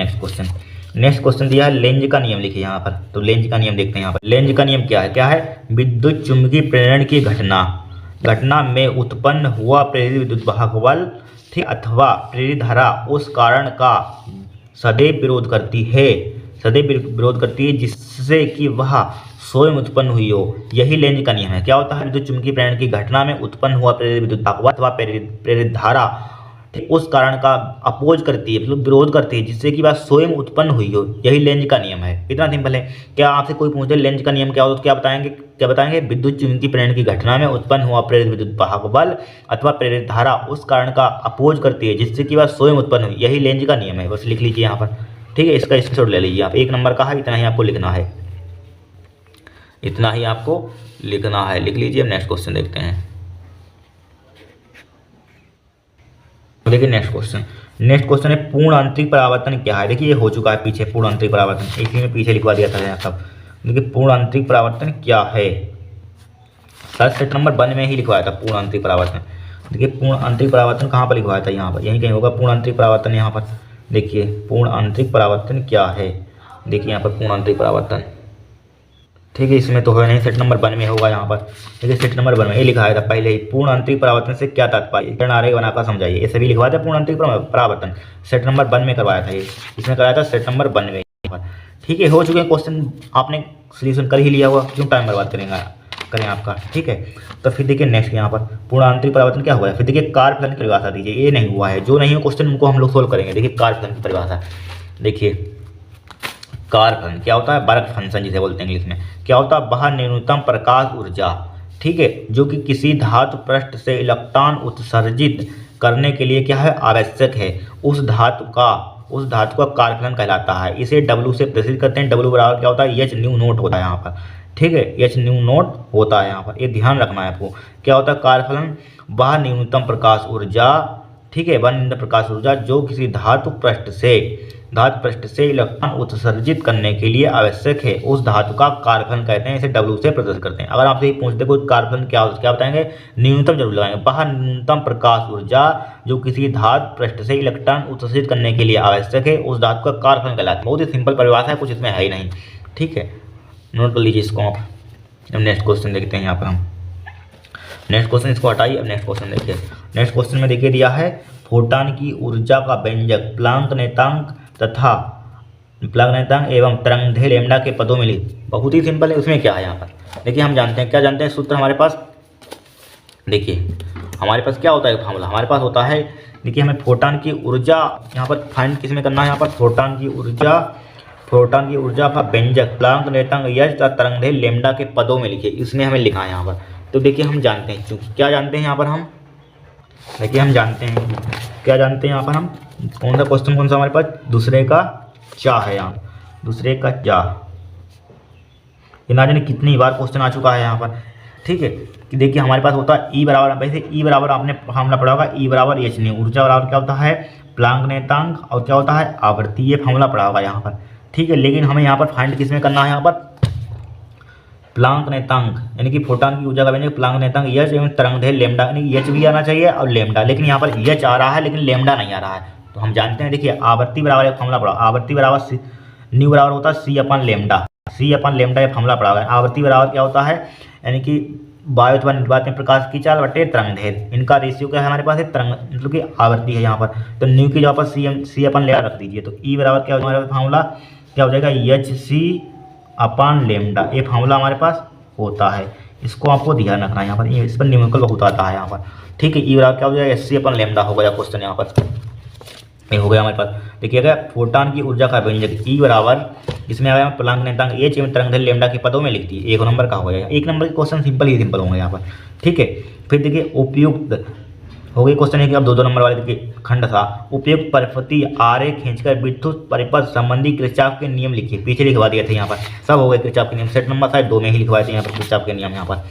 नेक्स्ट क्वेश्चन दिया है, लेंज का नियम लिखिए यहाँ पर, तो लेंज का नियम देखते हैं यहाँ पर। लेंज का नियम क्या है, विद्युत चुम्बकीय प्रेरण की घटना में उत्पन्न हुआ प्रेरित विद्युत वाहक बल, ठीक, अथवा प्रेरित धारा उस कारण का सदैव विरोध करती है जिससे कि वह स्वयं उत्पन्न हुई हो, यही लेंज का नियम है। क्या होता है, विद्युत चुम्बकीय प्रेरण की घटना में उत्पन्न हुआ प्रेरित विद्युत वाहक बल अथवा प्रेरित धारा उस कारण का अपोज करती है, मतलब विरोध करती है, जिससे कि वह स्वयं उत्पन्न हुई हो, यही लेंज का नियम है। इतना सिंपल है। क्या आपसे कोई पूछे लेंज का नियम क्या होता है, तो क्या बताएंगे, विद्युत चुम्बकीय प्रेरण की घटना में उत्पन्न हुआ प्रेरित विद्युत वाहक बल अथवा प्रेरित धारा उस कारण का अपोज करती है, जिससे कि वह स्वयं उत्पन्न हुई, यही लेंज का नियम है। बस लिख लीजिए यहाँ पर, ठीक है, इसका स्क्रीनशॉट ले लीजिए आप। 1 नंबर का है, इतना ही आपको लिखना है, इतना ही आपको लिखना है, लिख लीजिए। नेक्स्ट क्वेश्चन देखते हैं। देखिए नेक्स्ट क्वेश्चन है, पूर्ण आंतरिक परावर्तन क्या है। देखिए ये हो चुका है पीछे, पूर्ण आंतरिक परावर्तन, इसी में पीछे लिखवा दिया था यहाँ सब। देखिए पूर्ण आंतरिक परावर्तन क्या है, शायद सेट नंबर 1 में ही लिखवाया था पूर्ण आंतरिक परावर्तन। देखिए पूर्ण आंतरिक परावर्तन कहाँ पर लिखवाया था, यहाँ पर, यहीं कहीं होगा पूर्ण आंतरिक परावर्तन। यहाँ पर देखिए पूर्ण आंतरिक परावर्तन क्या है, देखिए यहाँ पर पूर्ण आंतरिक परावर्तन, ठीक है, इसमें तो है नहीं, सेट नंबर 1 में होगा यहाँ पर। देखिए सेट नंबर 1 में ये लिखा था पहले ही, पूर्ण आंतरिक परावर्तन से क्या तात्पर्य, किरण आरेख बनाकर समझाइए। ये सभी लिखवाया था पूर्ण आंतरिक परावर्तन, सेट नंबर 1 में करवाया था ये, इसमें कराया था सेट नंबर 1 में। ठीक है, हो चुके हैं क्वेश्चन, आपने सोल्यूशन कर ही लिया हुआ, क्यों टाइम बर्बाद करें आपका। ठीक है, तो फिर देखिए नेक्स्ट यहाँ पर पूर्ण आंतरिक परावर्तन क्या हुआ है। फिर देखिए कार्य फलन की परिभाषा दीजिए, ये नहीं हुआ है, जो नहीं हो क्वेश्चन उनको हम लोग सोल्व करेंगे। देखिए कार्य फलन की परिभाषा, देखिए कार्य फलन क्या होता है, वर्क फंक्शन जिसे बोलते हैं इंग्लिश में। क्या होता है, वह न्यूनतम प्रकाश ऊर्जा, ठीक है, जो कि किसी धातु पृष्ठ से इलेक्ट्रॉन उत्सर्जित करने के लिए क्या है, आवश्यक है, उस धातु का कार्यफलन कहलाता है। इसे W से प्रदर्शित करते हैं। W बराबर क्या होता है, एच न्यू नोट होता है यहाँ पर। ठीक है, एच न्यू नोट होता है यहाँ पर, ये ध्यान रखना है आपको। क्या होता है कार्यफलन, वह न्यूनतम प्रकाश ऊर्जा, ठीक है, वह न्यूनतम प्रकाश ऊर्जा जो किसी धातु पृष्ठ से इलेक्ट्रॉन उत्सर्जित करने के लिए आवश्यक है, उस धातु का कार्यफलन कहते हैं। इसे W से प्रदर्शित करते हैं। अगर आपसे ये पूछते कोई कार्यफलन क्या बताएंगे, न्यूनतम जरूर लगाएंगे। वह न्यूनतम प्रकाश ऊर्जा जो किसी धातु पृष्ठ से इलेक्ट्रॉन उत्सर्जित करने के लिए आवश्यक है, उस धातु का कार्यफलन कहलाता है। बहुत ही सिंपल परिभाषा है, कुछ इसमें है ही नहीं। ठीक है, नोट कर लीजिए इसको आप। अब नेक्स्ट क्वेश्चन देखते हैं यहाँ पर हम। नेक्स्ट क्वेश्चन इसको हटाइए, अब नेक्स्ट क्वेश्चन देखिए। नेक्स्ट क्वेश्चन में देखिए दिया है फोटॉन की ऊर्जा का व्यंजक प्लांक नेतांक एवं तरंगदैर्घ्य लैम्ब्डा के पदों में लिख। बहुत ही सिंपल है, उसमें क्या है यहाँ पर देखिए, हम जानते हैं, क्या जानते हैं सूत्र हमारे पास। देखिए हमारे पास क्या होता है फॉर्मूला, हमारे पास होता है, देखिए हमें फोटॉन की ऊर्जा यहाँ पर फाइंड किस में करना है, यहाँ पर फोटॉन की ऊर्जा का व्यंजक प्लांक नेतांक यश तथा तरंगदैर्घ्य लैम्ब्डा के पदों में लिखिए, इसमें हमें लिखा है यहाँ पर। तो देखिए हम जानते हैं, चूँकि क्या जानते हैं यहाँ पर हम, देखिए हम जानते हैं, क्या जानते हैं यहाँ पर हम, कौन सा क्वेश्चन कौन सा हमारे पास, दूसरे का चा है यहाँ, दूसरे का चा, ये ना जाने कितनी बार क्वेश्चन आ चुका है यहाँ पर। ठीक है, कि देखिए हमारे पास होता है ई बराबर, वैसे ई बराबर आपने फार्मूला पढ़ा होगा, ई बराबर एच न्यू, ऊर्जा बराबर क्या होता है, प्लांक नेतांक, और क्या होता है, आवर्ती, ये फार्मूला पढ़ा होगा यहाँ पर। ठीक है, लेकिन हमें यहाँ पर फाइंड किस में करना है, यहाँ पर प्लांक नेतांक, यानी कि फोटॉन की ऊर्जा का व्यंजक प्लांक नेतांक यच एवं तरंगदैर्घ्य लैम्ब्डा, यानी यच भी आना चाहिए और लैम्ब्डा, लेकिन यहाँ पर यच आ रहा है लेकिन लैम्ब्डा नहीं आ रहा है। तो हम जानते हैं, देखिए आवर्ती बराबर एक फॉर्मूला पड़ा, आवर्ती बराबर न्यू बराबर होता है सी अपन लैम्ब्डा, ये फॉर्मूला पड़ा हुआ है। आवर्ती बराबर क्या होता है, यानी कि वायु अथवा निर्वात में प्रकाश की चाल बटे तरंगदैर्घ्य, इनका रेशियो क्या है हमारे पास, तरंग मतलब कि आवर्ती है यहाँ पर। तो न्यू की जगह पर सी अपन लैम्ब्डा रख दीजिए, तो ई बराबर क्या हमारे फॉर्मूला क्या हो जाएगा, एच सी अपन लैम्ब्डा, ये फॉर्मूला हमारे पास होता है। इसको आपको ध्यान रखना है यहाँ पर, इस पर न्यूमेरिकल बहुत आता है यहाँ पर। ठीक है, ई बराबर क्या हो जाएगा, एच सी अपन लैम्ब्डा हो गया क्वेश्चन यहाँ पर, ये हो गया हमारे पास। देखिएगा फोटॉन की ऊर्जा का व्यंजक ई बराबर, इसमें आया प्लांक नेतांक एच एवं तरंगदैर्घ्य लैम्ब्डा के पदों में लिख दिए, 1 नंबर का हो गया। 1 नंबर के क्वेश्चन सिंपल होंगे यहाँ पर। ठीक है, फिर देखिए उपयुक्त हो गई क्वेश्चन है कि अब 2 नंबर वाले देखिए खंड था, उपयुक्त परिपथी आरेख खींचकर विद्युत परिपथ संबंधी किरचॉफ के नियम लिखिए, पीछे लिखवा दिए थे यहाँ पर, सब हो गए किरचॉफ के नियम। सेट नंबर शायद 2 में ही लिखवाए थे यहाँ पर किरचॉफ के नियम यहाँ पर।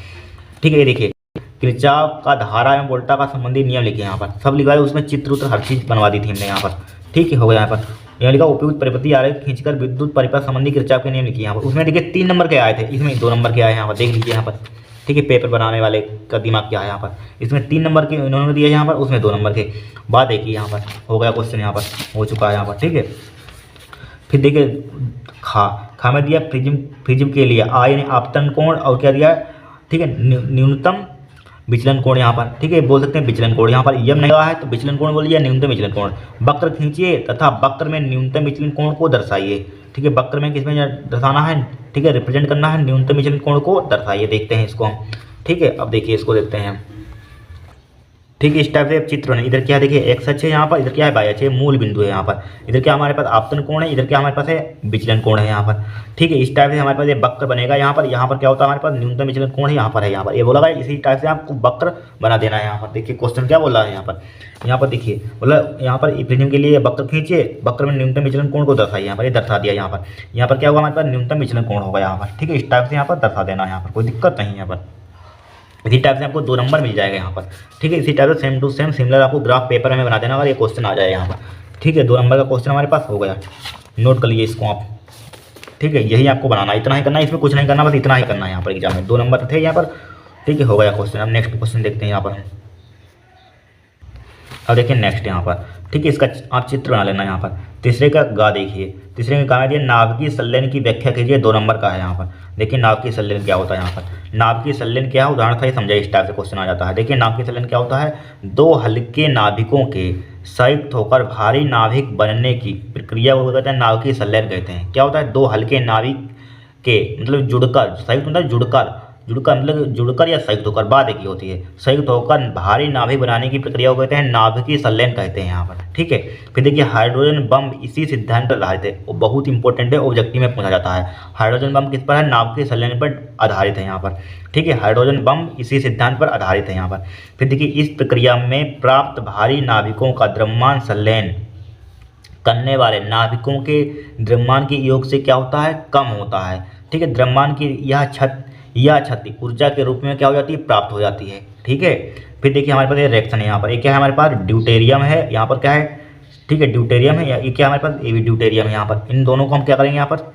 ठीक है, ये देखिए किरचॉफ का धारा एवं वोल्टा का संबंधी नियम लिखे यहाँ पर, सब लिखवाए, उसमें चित्र उत्र हर चीज बनवा दी थी हमने यहाँ पर। ठीक है, हो गया यहाँ पर। यहाँ लिखा उपयुक्त परिपथी आरेख खींचकर विद्युत परिपथ संबंधी किरचॉफ के नियम लिखिए यहाँ पर। उसमें देखिए 3 नंबर के आए थे, इसमें 2 नंबर के आए यहाँ पर, देख लीजिए यहाँ पर। ठीक है, पेपर बनाने वाले का दिमाग क्या है यहाँ पर, इसमें 3 नंबर के इन्होंने दिए यहाँ पर, उसमें 2 नंबर के। बात देखिए यहाँ पर, हो गया क्वेश्चन यहाँ पर, हो चुका है यहाँ पर। ठीक है, फिर देखिए खा में दिया प्रिज्म के लिए आ यानी आपतन कोण, और क्या दिया, ठीक है, न्यूनतम विचलन कोण यहाँ पर। ठीक है, बोल सकते हैं विचलन कोण, यहाँ पर यम नहीं हुआ है तो विचलन कोण बोलिए, न्यूनतम विचलन कोण। वक्र खींचिए तथा वक्र में न्यूनतम विचलन कोण को दर्शाइए। ठीक है, वक्र में किसमें दर्शाना है, ठीक है, रिप्रेजेंट करना है, न्यूनतम विचलन कोण को दर्शाइए। देखते हैं इसको हम। ठीक है, अब देखिए इसको देखते हैं हम। ठीक है, इस टाइप से चित्र है, इधर क्या देखिए एक्स अक्ष है यहाँ पर, इधर क्या है वाई अक्ष है, मूल बिंदु है यहाँ पर। इधर क्या हमारे पास आपतन कोण है, इधर क्या हमारे पास है विचलन कोण है यहाँ पर। ठीक है, इस टाइप से हमारे पास ये वक्र बनेगा यहाँ पर। यहाँ पर क्या होता है हमारे पास न्यूनतम विचलन कोण है, यहाँ पर है, यहाँ पर ये बोला इसी टाइप से आपको वक्र बना देना है यहाँ पर। देखिए क्वेश्चन क्या बोल रहा है यहाँ पर देखिए बोला, यहाँ पर प्रिज्म के लिए वक्र खींचिए, वक्र में न्यूनतम विचलन कोण को दर्शाइए। यहाँ पर ये दर्शा दिया यहाँ पर क्या होगा हमारे पास न्यूनतम विचलन कोण होगा यहाँ पर। ठीक है, इस टाइप से यहाँ पर दर्शा देना है यहाँ पर, कोई दिक्कत नहीं है यहाँ पर। इसी टाइप से आपको 2 नंबर मिल जाएगा यहाँ पर। ठीक है, इसी टाइप से सेम टू सेम सिमिलर आपको ग्राफ पेपर में बना देना अगर ये क्वेश्चन आ जाए यहाँ पर। ठीक है, 2 नंबर का क्वेश्चन हमारे पास हो गया, नोट कर लीजिए इसको आप। ठीक है, यही आपको बनाना, इतना ही करना है, इसमें कुछ नहीं करना, बस इतना ही करना है यहाँ पर एग्जाम में। 2 नंबर थे यहाँ पर। ठीक है, हो गया क्वेश्चन। अब नेक्स्ट क्वेश्चन देखते हैं यहाँ पर हम। अब देखिए नेक्स्ट यहाँ पर, ठीक है, इसका आप चित्र बना लेना यहाँ पर। तीसरे का गा देखिए, तीसरे में कहा है नाभिकीय संलयन की व्याख्या कीजिए, 2 नंबर का है यहाँ पर। देखिए नाभिकीय संलयन क्या होता है यहाँ पर, नाभिकीय संलयन क्या है, उदाहरण था ये समझाइए, इस टाइप से क्वेश्चन आ जाता है। देखिए नाभिकीय संलयन क्या होता है, 2 हल्के नाभिकों के संयुक्त होकर भारी नाभिक बनने की प्रक्रिया को कहते हैं नाभिकीय संलयन कहते हैं। क्या होता है, 2 हल्के नाभिक के मतलब जुड़कर, संयुक्त मतलब जुड़कर, जुड़कर मतलब जुड़कर या संयुक्त होकर, बात एक ही होती है, संयुक्त होकर भारी नाभिक बनाने की प्रक्रिया को कहते हैं नाभिकीय संलयन कहते हैं यहाँ पर, ठीक है। फिर देखिए हाइड्रोजन बम इसी सिद्धांत पर आधारित है, वो बहुत इंपॉर्टेंट है, ऑब्जेक्टिव में पूछा जाता है। हाइड्रोजन बम किस पर है, नाभिकीय संलयन पर आधारित है यहाँ पर, ठीक है। हाइड्रोजन बम इसी सिद्धांत पर आधारित है यहाँ पर। फिर देखिए इस प्रक्रिया में प्राप्त भारी नाभिकों का द्रव्यमान संलयन करने वाले नाभिकों के द्रव्यमान के योग से क्या होता है, कम होता है, ठीक है। द्रव्यमान की यह क्षति ऊर्जा के रूप में क्या हो जाती है, प्राप्त हो जाती है, ठीक है। फिर देखिए हमारे पास ये रिएक्शन है यहाँ पर, ये क्या है हमारे पास, ड्यूटेरियम है यहाँ पर, क्या है, ठीक है, ड्यूटेरियम है, ये क्या हमारे पास, ये भी ड्यूटेरियम है यहाँ पर। इन दोनों को हम क्या करेंगे यहाँ पर,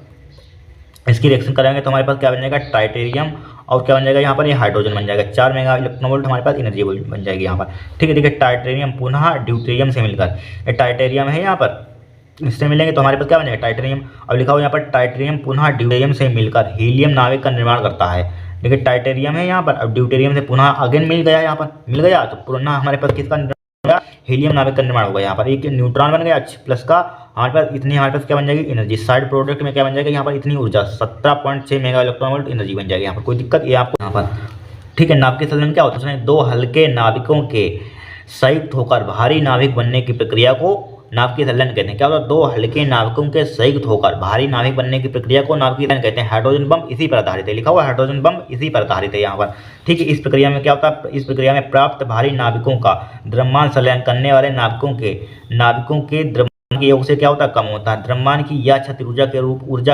इसकी रिएक्शन करेंगे तो हमारे पास क्या बन जाएगा, ट्राइटेरियम, और क्या बन जाएगा यहाँ पर, ये हाइड्रोजन बन जाएगा। 4 मेगा इलेक्ट्रॉन वोल्ट हमारे पास एनर्जी बन जाएगी यहाँ पर, ठीक है। देखिए टाइटेरियम पुनः ड्यूटेरियम से मिलकर, ये टाइटेरियम है यहाँ पर, इससे मिलेंगे तो हमारे पास क्या बन जाएगा, टाइटेरियम। अब लिखा हुआ यहाँ पर टाइटेरियम पुनः ड्यूटेरियम से मिलकर हीलियम नाभिक का निर्माण करता है। देखिए टाइटेरियम है यहाँ पर, अब ड्यूटेरियम से पुनः अगेन मिल गया, यहाँ पर मिल गया तो पुनः हमारे पास किसका निर्माण होगा, हीलियम नाभिक का निर्माण होगा यहाँ पर। एक न्यूट्रॉन बन गया प्लस का, हमारे पास इतनी, हमारे पास क्या बन जाएगी, एनर्जी। साइड प्रोडक्ट में क्या बन जाएगा यहाँ पर, इतनी ऊर्जा 17.6 मेगा इलेक्ट्रॉन वोल्ट एनर्जी बन जाएगी यहाँ पर। कोई दिक्कत ये आपको यहाँ पर, ठीक है। नाभिकीय संलयन क्या होता है, 2 हल्के नाभिकों के संयुक्त होकर भारी नाभिक बनने की प्रक्रिया को नाभिकीय संलयन कहते हैं। क्या होता है, 2 हल्के नाभिकों के संयुक्त होकर भारी नाभिक बनने की प्रक्रिया को नाभिकीय संलयन कहते हैं। हाइड्रोजन बम इसी पर आधारित है, लिखा हुआ हाइड्रोजन बम इसी पर आधारित है यहाँ पर, ठीक है। इस प्रक्रिया में क्या होता है, इस प्रक्रिया में प्राप्त भारी नाभिकों का द्रव्यमान संलयन करने वाले नाभिकों के द्रव्यमान के योग से क्या होता है, कम होता है। द्रव्यमान की यह क्षति ऊर्जा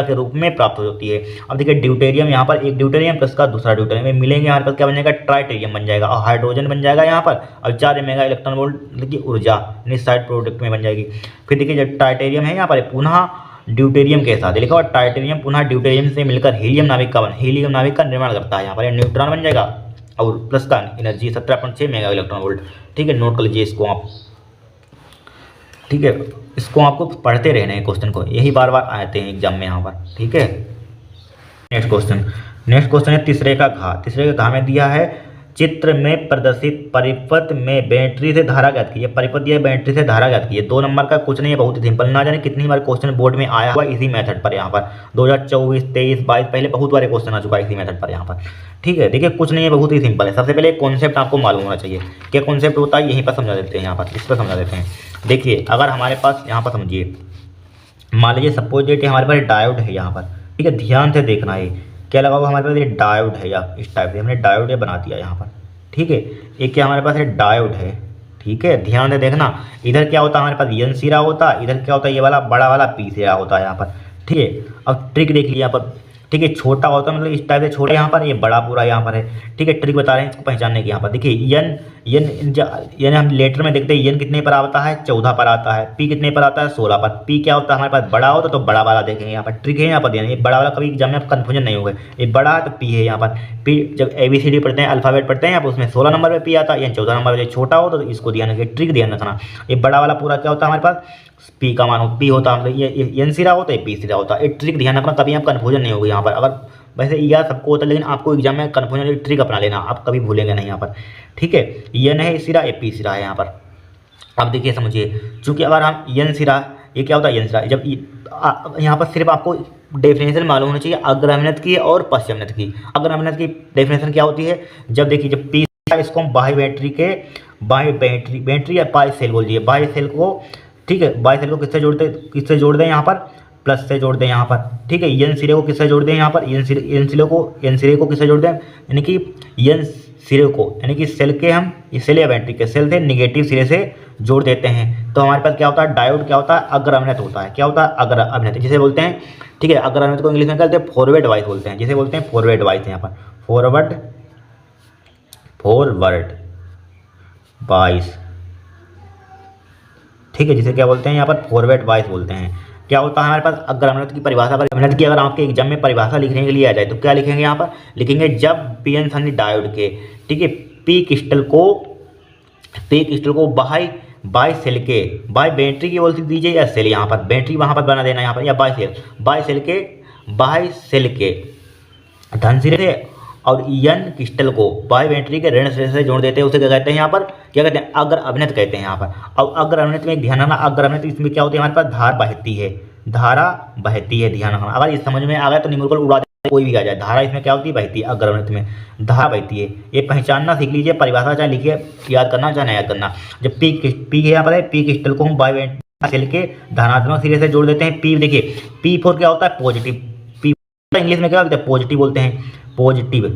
के रूप में प्राप्त होती है। अब देखिए ड्यूटेरियम यहाँ पर, एक ड्यूटेरियम प्लस का दूसरा ड्यूटेरियम में मिलेंगे, हमारे पास क्या बन जाएगा, ट्राइटेरियम बन जाएगा, और हाइड्रोजन बन जाएगा यहाँ पर, और 4 मेगा इलेक्ट्रॉन वोल्ट की ऊर्जा साइड प्रोडक्ट में बन जाएगी। फिर देखिए जब टाइटेरियम है यहाँ पर पुनः ड्यूटेरियम के साथ लिखा हुआ, टाइटेरियम पुनः ड्यूटेरियम से मिलकर हीलियम नाभिक का निर्माण करता है। यहाँ पर न्यूट्रॉन बन जाएगा और प्लस का एनर्जी 17.6 मेगा इलेक्ट्रॉन वोल्ट, ठीक है। नोट कर लीजिए इसको आप, ठीक है। इसको आपको पढ़ते रहना है, क्वेश्चन को यही बार बार आते हैं एग्जाम में यहाँ पर, ठीक है। नेक्स्ट क्वेश्चन है तीसरे का घा में दिया है, चित्र में प्रदर्शित परिपथ में बैटरी से धारा ज्ञात कीजिए। परिपथ दिया बैटरी से धारा ज्ञात कीजिए, 2 नंबर का, कुछ नहीं है, बहुत ही सिंपल। ना जाने कितनी बार क्वेश्चन बोर्ड में आया हुआ इसी मेथड पर, यहाँ पर 2024, 23, 22 पहले बहुत बार क्वेश्चन आ चुका है इसी मेथड पर यहाँ पर, ठीक है। देखिए कुछ नहीं है, बहुत ही सिंपल है। सबसे पहले कॉन्सेप्ट आपको मालूम होना चाहिए, क्या कॉन्सेप्ट होता है, यहीं पर समझा देते हैं, यहाँ पर इस पर समझा देते हैं। देखिए अगर हमारे पास यहाँ पर समझिए, मान लीजिए सपोज डेट हमारे पास डायोड है यहाँ पर, ठीक है, ध्यान से देखना है क्या लगा हुआ हमारे पास, ये डायोड है, या इस टाइप से हमने डायोड बना दिया यहाँ पर, ठीक है। एक क्या हमारे पास है, डायोड है, ठीक है, ध्यान से देखना। इधर क्या होता है हमारे पास, एन सिरा होता है, इधर क्या होता है, ये वाला बड़ा वाला पी सिरा होता है यहाँ पर, ठीक है। अब ट्रिक देख लिया यहाँ पर, ठीक है, छोटा होता है मतलब इस टाइप से छोटा यहाँ पर, ये बड़ा पूरा यहाँ पर है, ठीक है। ट्रिक बता रहे हैं इसको पहचानने की। यहाँ पर देखिए एन हम लेटर में देखते हैं, एन कितने पर आता है, 14 पर आता है, पी कितने पर आता है, 16 पर। पी क्या होता है हमारे पास, बड़ा होता है तो बड़ा वाला देखेंगे यहाँ पर, ट्रिक है यहाँ पर, ये बड़ा वाला कभी एग्जाम में आप कन्फ्यूजन नहीं होगा, ये बड़ा है तो पी है यहाँ पर। पी जब ABCD पढ़ते हैं, अल्फाबेट पढ़ते हैं यहाँ पर, उसमें 16 नंबर पर पी आता है, या 14 नंबर पर। छोटा हो तो इसको ध्यान रखिए, ट्रिक ध्यान रखना। ये बड़ा वाला पूरा क्या होता है हमारे पास, पी का मान पी होता है, मतलब ये एन सिरा होता है, पी सिरा होता है। एक ट्रिक ध्यान रखना, कभी आप कन्फ्यूजन नहीं होगी यहाँ पर। अगर वैसे यह सबको होता है, लेकिन आपको एग्जाम में कन्फ्यूजन ट्रिक अपना लेना, आप कभी भूलेंगे नहीं यहाँ पर, ठीक है। एन है सिरा, ए पी सिरा है यहाँ पर। अब देखिए समझिए, चूंकि अगर हम एन सिरा, ये क्या होता है एन सिरा, जब यहाँ पर सिर्फ आपको डेफिनेशन मालूम होना चाहिए अग्रमिनत की और पश्चिमिनत की। अग्रमिनत की डेफिनेशन क्या होती है, जब देखिए जब पी, इसको हम बाह्य बैटरी या बाह्य सेल बोल दिए, बाह्य सेल को, ठीक है, बाह्य सेल को किससे जोड़ दें यहाँ पर, प्लस से जोड़ दें यहाँ पर, ठीक है। एन सिरे को किससे जोड़ दें यहाँ पर, एन सिरे को किससे जोड़ दें, यानी कि एन सिरे को, यानी कि सेल के हम सेल या बैटरी के सेल से निगेटिव सिरे से जोड़ देते हैं, तो हमारे पास क्या होता है, डायोड क्या होता है, अग्रमिनत होता है। क्या होता है, अग्रमिनत, जिसे बोलते हैं, ठीक है। अग्रमिनत को इंग्लिश में कहते हैं फॉरवर्ड वाइस बोलते हैं, जिसे बोलते हैं फॉरवर्ड वाइस यहाँ पर, फॉरवर्ड वाइस, ठीक है, जिसे क्या बोलते हैं यहाँ पर, फॉरवर्ड वाइस बोलते हैं। क्या होता है हमारे पास अग्रमिनत की परिभाषा, अग्रमिनत की अगर आपके एग्जाम में परिभाषा लिखने के लिए आ जाए तो क्या लिखेंगे यहाँ पर, लिखेंगे जब पीएन सनी डायोड के, ठीक है, पी क्रिस्टल को बाह्य बाई सेल के, बाई बैटरी की बोल दीजिए या सेल, यहाँ पर बैटरी वहाँ पर बना देना यहाँ पर, या बाई सेल के, बाई सेल के धन सिरे से और यन क्रिस्टल को बाई बैटरी के ऋण सिरे से जोड़ देते हैं, उसे क्या कहते हैं यहाँ पर, क्या कहते हैं, अग्र अभिनत कहते हैं यहाँ पर। अब अग्र अभिनत में ध्यान रखना, अग्र अभिनत इसमें क्या होती है, हमारे पास धारा बहती है, धारा बहती है, ध्यान रखना। अगर इस समझ में आ गया तो न्यूमेरिकल उड़ा दे, कोई भी आ जाए। धारा इसमें क्या होती है, बहती है, अग्र अभिनत में धारा बहती है। ये पहचानना सीख लीजिए, परिभाषा चाहे लिखिए, याद करना चाहे याद करना। जब पी यहाँ पर है, पी क्रिस्टल को हम बाई बैटरी सेल के धनात्मक सिरे से जोड़ देते हैं। पी देखिए, पी फोर क्या होता है, पॉजिटिव। पी इंग्लिश में क्या बोलते हैं, पॉजिटिव बोलते हैं, पॉजिटिव।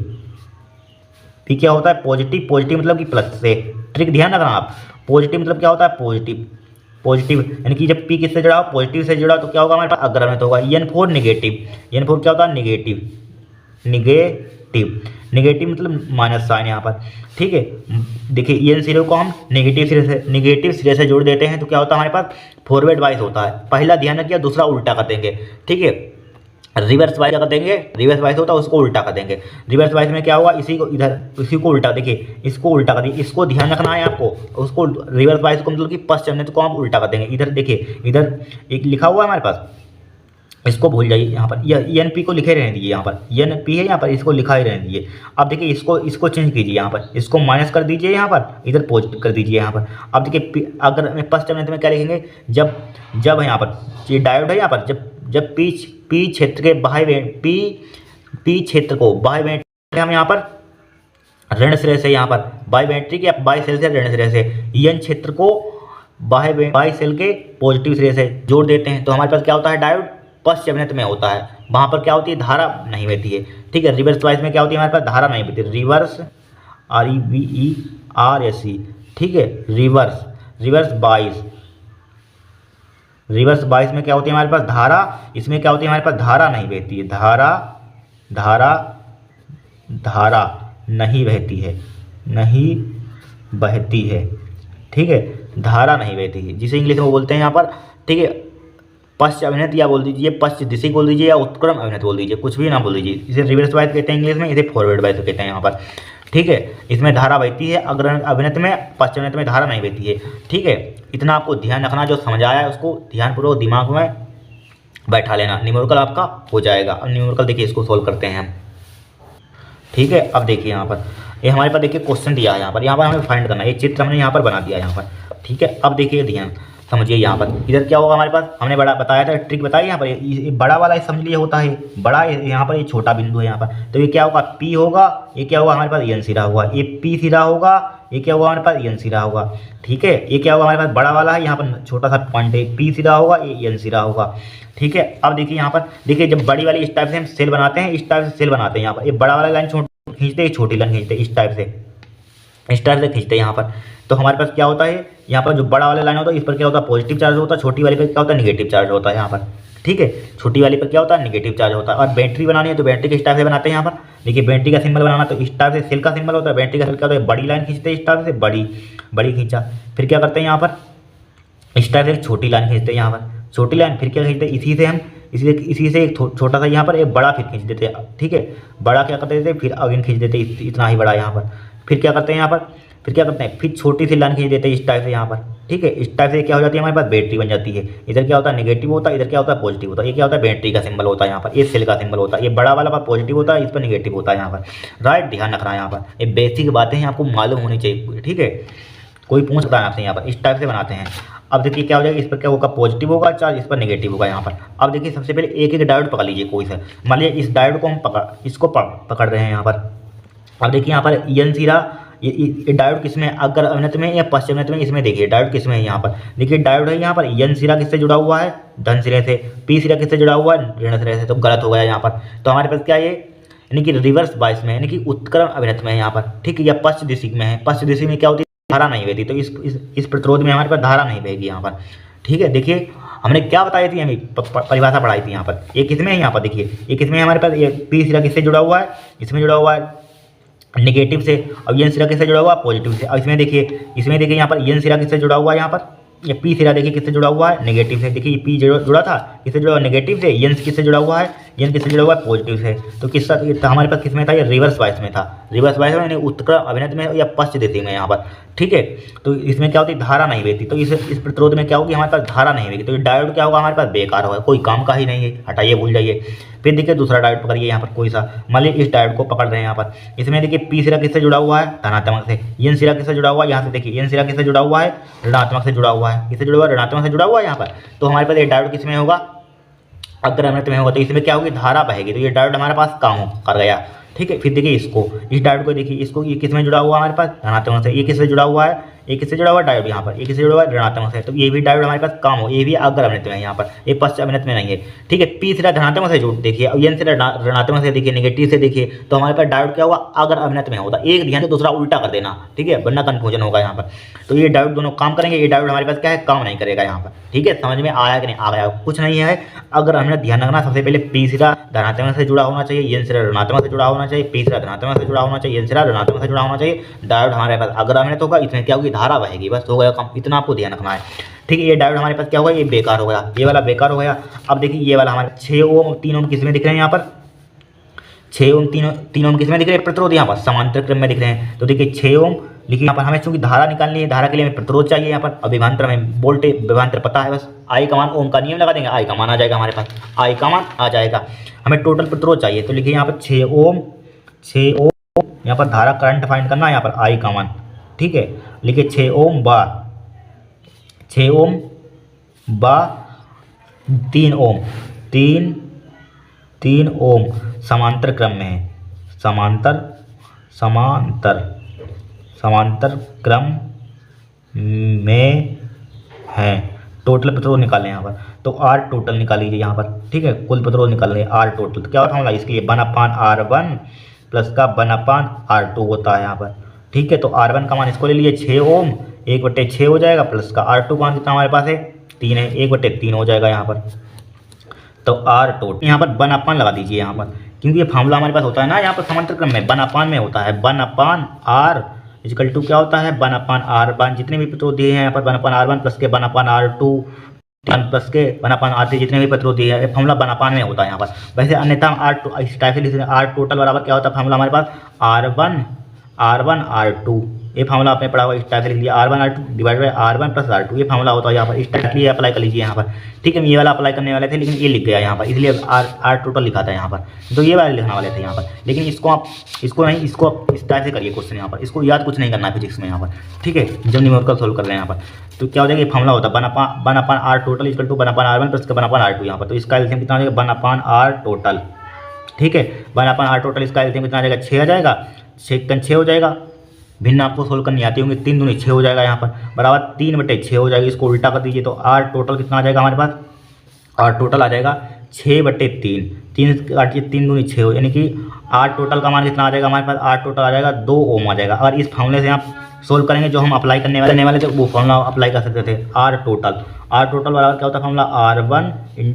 पी क्या होता है, पॉजिटिव। पॉजिटिव मतलब कि प्लस से, ट्रिक ध्यान रखना आप। पॉजिटिव मतलब क्या होता है, पॉजिटिव। पॉजिटिव यानी कि जब पी किससे जुड़ा हो, पॉजिटिव से जुड़ा, तो क्या होगा हमारे पास, अग्र अभिनत होगा। N four negative, N four क्या होता है, नेगेटिव। नेगेटिव, नेगेटिव मतलब माइनस साइन यहाँ पर, ठीक है। देखिए एन सिरे को हम नेगेटिव सिरे से जोड़ देते हैं, तो क्या होता है हमारे पास, फॉरवर्ड वाइज होता है। पहला ध्यान रखिए, दूसरा उल्टा कर देंगे, ठीक है। रिवर्स वाइज कर देंगे, रिवर्स वाइज होता है उसको उल्टा कर देंगे। रिवर्स वाइज में क्या होगा, इसी को इधर, इसी को उल्टा, देखिए इसको उल्टा कर दिए, इसको ध्यान रखना है आपको। उसको रिवर्स वाइज को मतलब कि पश्चिम अभिनत को हम उल्टा कर देंगे। इधर देखिए, इधर एक लिखा हुआ है हमारे पास, इसको भूल जाइए, यहाँ पर यह एन पी को लिखे रहने दीजिए, यहाँ पर एन पी है, यहाँ पर इसको लिखा ही रहने दीजिए। अब देखिए इसको चेंज कीजिए, यहाँ पर इसको माइनस कर दीजिए, यहाँ पर इधर पॉजिटिव कर दीजिए यहाँ पर। अब देखिए अगर मैं पश्चिम अभिनत में क्या लिखेंगे, जब यहाँ पर ये डायोड है, यहाँ पर जब पी क्षेत्र के पी क्षेत्र को बाई बैटरी हम यहाँ पर ऋण सिरे से, यहाँ पर बाई बैटरी के बाई सेल से ऋण सिरे से, एन क्षेत्र को बाई सेल के पॉजिटिव सिरे से जोड़ देते हैं, तो हमारे पास क्या होता है, डायोड पश्चिम अभिनत में होता है। वहाँ पर क्या होती है, धारा नहीं बहती है, ठीक है। रिवर्स वाइज में क्या होती है, हमारे पास धारा नहीं बहती, रिवर्स REVERSE, ठीक है। रिवर्स बाइस में क्या होती है हमारे पास, धारा। इसमें क्या होती है हमारे पास, धारा नहीं बहती है, धारा नहीं बहती है, ठीक है। धारा नहीं बहती है, जिसे इंग्लिश में बोलते हैं यहाँ पर, ठीक है, पश्च अभिनत या बोल दीजिए, पश्च दिशा बोल दीजिए, या उत्क्रम अभिनत बोल दीजिए, कुछ भी ना बोल दीजिए। इसे रिवर्स वाइज कहते हैं इंग्लिश में, इसे फॉरवर्ड वाइज कहते हैं यहाँ पर, ठीक है। इसमें धारा बहती है, अग्र अभिनत में, पश्च अभिनत में धारा नहीं बहती है, ठीक है। इतना आपको ध्यान रखना, जो समझ आया है उसको ध्यानपूर्वक दिमाग में बैठा लेना, न्यूमेरिकल आपका हो जाएगा। अब न्यूमेरिकल देखिए, इसको सोल्व करते हैं हम, ठीक है। अब देखिए यहाँ पर ये हमारे पास देखिए क्वेश्चन दिया है, यहाँ पर हमें फाइंड करना है, ये चित्र हमने यहाँ पर बना दिया है यहाँ पर, ठीक है। अब देखिए ध्यान समझिए, यहाँ पर इधर क्या होगा हमारे पास, हमने बड़ा बताया था, ट्रिक बताई यहाँ पर, ये बड़ा वाला समझ लिए होता है बड़ा, यहाँ पर ये छोटा बिंदु है यहाँ पर, तो ये क्या होगा, पी होगा, ये क्या होगा हमारे पास, एन सिरा होगा, ये पी सिरा होगा, ये क्या होगा हमारे पास, एन सिरा होगा, ठीक है। ये क्या होगा हमारे पास, बड़ा वाला है, यहाँ पर छोटा सा पॉइंट है, पी सिरा होगा, ये एन सिरा होगा, ठीक है। अब देखिए यहाँ पर, देखिए जब बड़ी वाली इस टाइप से हम सेल बनाते हैं, इस टाइप से सेल बनाते हैं, यहाँ पर ये बड़ा वाला लाइन खींचते हैं, छोटी लाइन खींचते हैं, इस टाइप से खींचते हैं यहाँ पर, तो हमारे पास क्या होता है, यहाँ पर जो बड़ा वाला लाइन होता है, इस पर क्या होता है, पॉजिटिव चार्ज होता है, छोटी वाली पर क्या होता है, निगेटिव चार्ज होता है यहाँ पर, ठीक है। छोटी वाली पर क्या होता है, निगेटिव चार्ज होता है। और बैटरी बनानी है तो बैटरी के इस टाइप से बनाते हैं यहाँ पर, देखिए बैटरी का सिंबल बनाना, तो इस टाइप से सेल का सिंबल होता है, बैटरी का सेल क्या होता है, बड़ी लाइन खींचते हैं, इस टाइप से बड़ी खींचा, फिर क्या करते हैं यहाँ पर, इस टाइप से छोटी लाइन खींचते हैं यहाँ पर, छोटी लाइन, फिर क्या खींचते हैं, इसी से एक छोटा सा यहाँ पर एक बड़ा फिर खींच देते हैं, ठीक है। बड़ा क्या करते थे, फिर अगेन खींच देते हैं इतना ही बड़ा यहाँ पर, फिर क्या करते हैं यहाँ पर, फिर क्या करते हैं, फिर छोटी सी लाइन खींच देते हैं इस टाइप से यहाँ पर, ठीक है। इस टाइप से क्या हो जाती है हमारे पास, बैटरी बन जाती है। इधर क्या होता है, नेगेटिव होता है, इधर क्या होता है, पॉजिटिव होता है। ये क्या होता है, बैटरी का सिंबल होता है यहाँ पर, ये सेल का सिंबल होता है, ये बड़ा वाला पर पॉजिटिव होता है, इस पर नेगेटिव होता है यहाँ पर, राइट। ध्यान रखना है यहाँ पर, ये बेसिक बातें हैं, आपको मालूम होनी चाहिए, ठीक है। कोई पूछ सकता है आपसे, यहाँ पर इस टाइप से बनाते हैं। अब देखिए क्या हो जाएगा, इस पर क्या होगा, पॉजिटिव होगा चार्ज, इस पर नेगेटिव होगा यहाँ पर। अब देखिए सबसे पहले एक डायोड पकड़ लीजिए कोई सा, मान लीजिए इस डायोड को हम पकड़ रहे हैं यहाँ पर। अब देखिए यहाँ पर एन सिरा, ये डायोड किसमें, अग्र अभिनत में या पश्चिम अभिनत में, इसमें देखिए डायोड किसमें है, यहाँ पर देखिए डायोड है यहाँ पर, एन सिरा किससे जुड़ा हुआ है, धन सिरे से, पी सिरा किससे जुड़ा हुआ है, ऋण सिरे से, तो गलत हो गया यहाँ पर। तो हमारे पास क्या है, यानी कि रिवर्स बाइस में, यानी कि उत्क्रम अभिनत में है यहाँ पर, ठीक है, या पश्च दिशा में है। पश्च दिशा में क्या होती है, धारा नहीं बहती, तो इस प्रतिरोध में हमारे पास धारा नहीं बहेगी यहाँ पर, ठीक है। देखिए हमने क्या बताई थी, हमें परिभाषा पढ़ाई थी यहाँ पर, ये किसमें है यहाँ पर, देखिए ये किसमें है हमारे पास, ये पी सिरा किससे जुड़ा हुआ है, इसमें जुड़ा हुआ है नेगेटिव से, और एन सिरा किससे जुड़ा हुआ है, पॉजिटिव से। और इसमें देखिए यहाँ पर एन सिरा किससे जुड़ा हुआ है, यहाँ पर ये पी सिरा देखिए किससे जुड़ा हुआ है, नेगेटिव से। देखिए ये पी जुड़ा था किससे जुड़ा हुआ, नेगेटिव से। एन किससे जुड़ा हुआ है, एन किससे जुड़ा हुआ है, पॉजिटिव से। तो किसका तो हमारे पास किस में था, ये रिवर्स वाइस में था। रिवर्स वाइस में यानी उत्क्रम अभिनत में या पश्च देती में यहाँ पर, ठीक है। तो इसमें क्या होती है, धारा नहीं बहती। तो इस प्रतिरोध में क्या होगी, हमारे पास धारा नहीं बहेगी। तो ये डायोड क्या होगा हमारे पास, बेकार होगा, कोई काम का ही नहीं है, हटाइए, भूल जाइए। फिर देखिए दूसरा डायोड पकड़िए यहाँ पर कोई सा, मान लीजिए इस डायोड को पकड़ रहे हैं यहाँ पर। इसमें देखिए पी सिरा किससे जुड़ा हुआ है, धनात्मक से। एन सिरा किससे जुड़ा हुआ है, यहाँ से देखिए एन सिरा किससे जुड़ा हुआ है, ऋणात्मक से जुड़ा हुआ है। किससे जुड़ा हुआ है, ऋणात्मक से जुड़ा हुआ है यहाँ पर। तो हमारे पास ये डायोड किस में होगा, अगर अमृत में होगा। तो इसमें क्या होगी, धारा बहेगी। तो ये डायोड हमारे पास काम कर गया, ठीक है। फिर देखिए इसको, इस डायोड को देखिए, इसको ये किस में जुड़ा हुआ है हमारे पास, धनात्मक से। ये किससे जुड़ा हुआ है, ये किससे जुड़ा हुआ है, डायोड यहाँ पर। ये किससे जुड़ा हुआ है, ऋणात्मक से। तो ये भी डायोड हमारे पास काम हो, ये भी अग्र अभिनत में है यहाँ पर, ये पश्च अभिनत में नहीं है, ठीक है। पी सिरा धनात्मक से जुड़ देखिए, और एन सिरा ऋणात्मक से देखिए, नेगेटिव से देखिए। तो हमारे पास डायोड क्या हुआ, अग्र अभिनत में होता। एक ध्यान से दूसरा उल्टा कर देना, ठीक है, वरना कंफ्यूजन होगा यहाँ पर। तो ये डायोड दोनों काम करेंगे, ये डायोड हमारे पास क्या है, काम नहीं करेगा यहाँ पर, ठीक है। समझ में आया कि नहीं, आ गया, कुछ नहीं है। अगर हमने ध्यान रखना, सबसे पहले पी सिरा धनात्मक से जुड़ा होना चाहिए, एन सिरा ऋणात्मक से जुड़ा होना चाहिए, पी सिरा धनात्मक से जुड़ा होना चाहिए, एन सिरा ऋणात्मक से जुड़ा होना चाहिए। डायोड हमारे पास अगर अभिनत होगा, इसमें क्या होगी, धारा बहेगी, बस हो गया काम। इतना आपको ध्यान रखना है, ठीक है। ये डायोड हमारे पास क्या होगा, ये बेकार हो गया, ये वाला बेकार हो गया। अब देखिए ये वाला हमारे 6 ओम 3 ओम किस में दिख रहे हैं यहाँ पर, 6 ओम 3 ओम किस में दिख रहे हैं, प्रतिरोध यहाँ पर समांतर क्रम में दिख रहे हैं। तो देखिए 6 ओम लिखिए यहाँ पर। हमें चूंकि धारा निकालनी है, धारा के लिए हमें प्रतिरोध चाहिए यहाँ पर। अब विभवांतर में वोल्टेज विभवांतर पता है, बस आई का मान ओम का नियम लगा देंगे, आई का मान आ जाएगा हमारे पास, आई का मान आ जाएगा। हमें टोटल प्रतिरोध चाहिए, तो लिखिए यहाँ पर 6 ओम यहाँ पर धारा करंट फाइंड करना है, यहाँ पर आई का मान, ठीक है। लिखिए 6 ओम बा 6 ओम बा 3 ओम 3 ओम समांतर क्रम में है, समांतर क्रम में है। टोटल प्रतिरोध निकालें यहाँ पर, तो आर टोटल निकाल लीजिए यहाँ पर, ठीक है। कुल प्रतिरोध निकाल लें आर टोटल। तो क्या होता है इसके लिए 1/R1 प्लस का 1/R2 होता है यहाँ पर, ठीक है। तो R1 का मान इसको ले लीजिए 6 ओम 1/6 हो जाएगा, प्लस का R2 का मान कितना हमारे पास है 3 है, 1/3 हो जाएगा यहाँ पर। तो आर टोटल यहाँ पर 1/, लगा दीजिए यहाँ पर, क्योंकि ये फार्मूला हमारे पास होता है ना यहाँ पर समांतर क्रम में 1/, में होता है। 1/R इक्वल टू क्या होता है, 1/R1। जितने भी प्रतिरोध दिए हैं यहाँ पर 1/R1 प्लस के 1/R2 प्लस के 1/R3 जितने भी प्रतिरोध दिए हैं, फार्मूला 1/, में होता है यहाँ पर। वैसे अन्यथा R इस टाइप से लिख सकते हैं, R टोटल बराबर क्या होता है फार्मूला हमारे पास, R1 R2। ये फार्मूला आपने पढ़ा हुआ, इस टाइप से लिख लिया, R1 R2 divide by R1 plus R2। ये फार्मूला होता है यहाँ पर, इस टाइप के लिए अप्लाई कर लीजिए यहाँ पर, ठीक है। ये वाला अप्लाई करने वाले थे, लेकिन ये लिख गया यहाँ पर, इसलिए R टोटल लिखा था यहाँ पर। तो ये वाला लिखने वाले थे यहाँ पर, लेकिन इसको आप इसको इस टाइप से करिए क्वेश्चन यहाँ पर। इसको याद कुछ नहीं करना है फिजिक्स में यहाँ पर, ठीक है, जब न्यूमेरिकल सोल्व कर रहे हैं यहाँ पर। तो क्या हो जाएगा, ये फार्मूला होता है 1/R total equal to 1/R1 plus 1/R2 यहाँ पर। तो इसका एलसीएम कितना आ जाएगा, 1/R टोटल, ठीक है। 1/R टोटल इसका एलसीएम कितना आ जाएगा, 6 आ जाएगा, 6 हो जाएगा। भिन्न आपको सोल्व करनी आती होंगी, 3 दूनी 6 हो जाएगा यहाँ पर, बराबर 3/6 हो जाएगी। इसको उल्टा कर दीजिए, तो आर टोटल कितना आ जाएगा हमारे पास, आर टोटल आ जाएगा 6/3, 3 दूनी 6 हो, यानी कि आर टोटल का मान कितना आ जाएगा हमारे पास, आर टोटल आ जाएगा 2 ओम आ जाएगा। अगर इस फार्मूले से आप सोल्व करेंगे, जो हम अप्लाई करने वाले थे, वो फार्मूला अप्लाई कर सकते थे। आर टोटल बराबर क्या होता है formula, R1 ×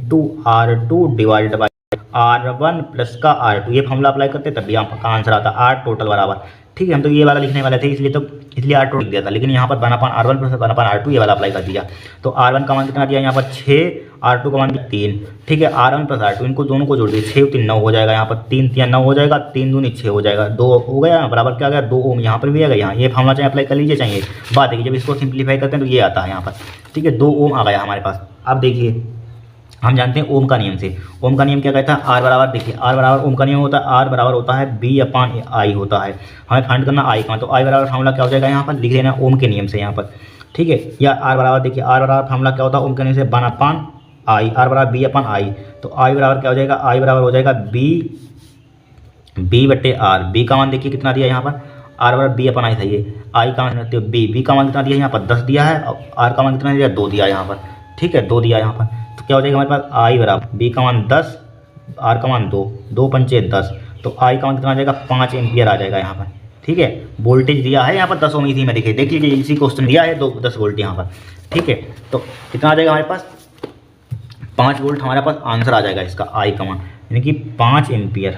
R2 divided by R1 plus का R2। ये फार्मूला अप्लाई करते तब भी आपका आंसर आता आर टोटल बराबर, ठीक है। हम तो ये वाला लिखने वाले थे, इसलिए आर टोटल लिख दिया था, लेकिन यहाँ पर 1/R1 प्लस 1/R2 ये वाला अप्लाई कर दिया। तो R1 का मान कितना दिया यहाँ पर 6, R2 का मान 3, ठीक है। R1 प्लस R2 इनको दोनों को जोड़ दिए, 6 3 9 हो जाएगा यहाँ पर, 3 3 9 हो जाएगा, 3 दूनी 6 हो जाएगा, 2 हो गया बराबर क्या आ गया 2 ओम। यहाँ पर भी आ गया, यहाँ ये फार्मूला चाहे अप्लाई कर लीजिए चाहिए। बात है कि जब इसको सिंप्लीफाई करते हैं तो ये आता है यहाँ पर, ठीक है, 2 ओम आ गया हमारे पास। अब देखिए हम जानते हैं ओम का नियम से, ओम का नियम क्या कहता है, आर बराबर, देखिए आर बराबर ओम का नियम होता है, आर बराबर होता है B/I होता है। हमें फाइंड करना आई का, तो आई बराबर फार्मूला क्या हो जाएगा यहाँ पर, लिख लेना ओम के नियम से यहाँ पर, ठीक है। या आर बराबर, देखिए आर बराबर फार्मूला क्या होता है ओम के नियम से, 1/I, आर बराबर B/I। तो आई बराबर क्या हो जाएगा, आई बराबर हो जाएगा B/R। बी का मान देखिए कितना दिया यहाँ पर, आर बराबर B/I सही है, आई का मान बी का मान कितना दिया यहाँ पर 10 दिया है, और आर का मान कितना दिया 2 दिया यहाँ पर, ठीक है, 2 दिया यहाँ पर। तो क्या हो जाएगा हमारे पास, आई बराबर बी का मान 10, आर का मान 2, 2 पंचे 10, तो आई का मान कितना आ जाएगा 5 एम्पियर आ जाएगा यहाँ पर, ठीक है। वोल्टेज दिया है यहाँ पर 10 ओम, इसी में देखिए देख लीजिए, इसी क्वेश्चन दिया है 10 वोल्ट यहाँ पर, ठीक है। तो कितना आ जाएगा हमारे पास 5 वोल्ट हमारे पास आंसर आ जाएगा इसका, आई का मान यानी कि 5 एम्पियर,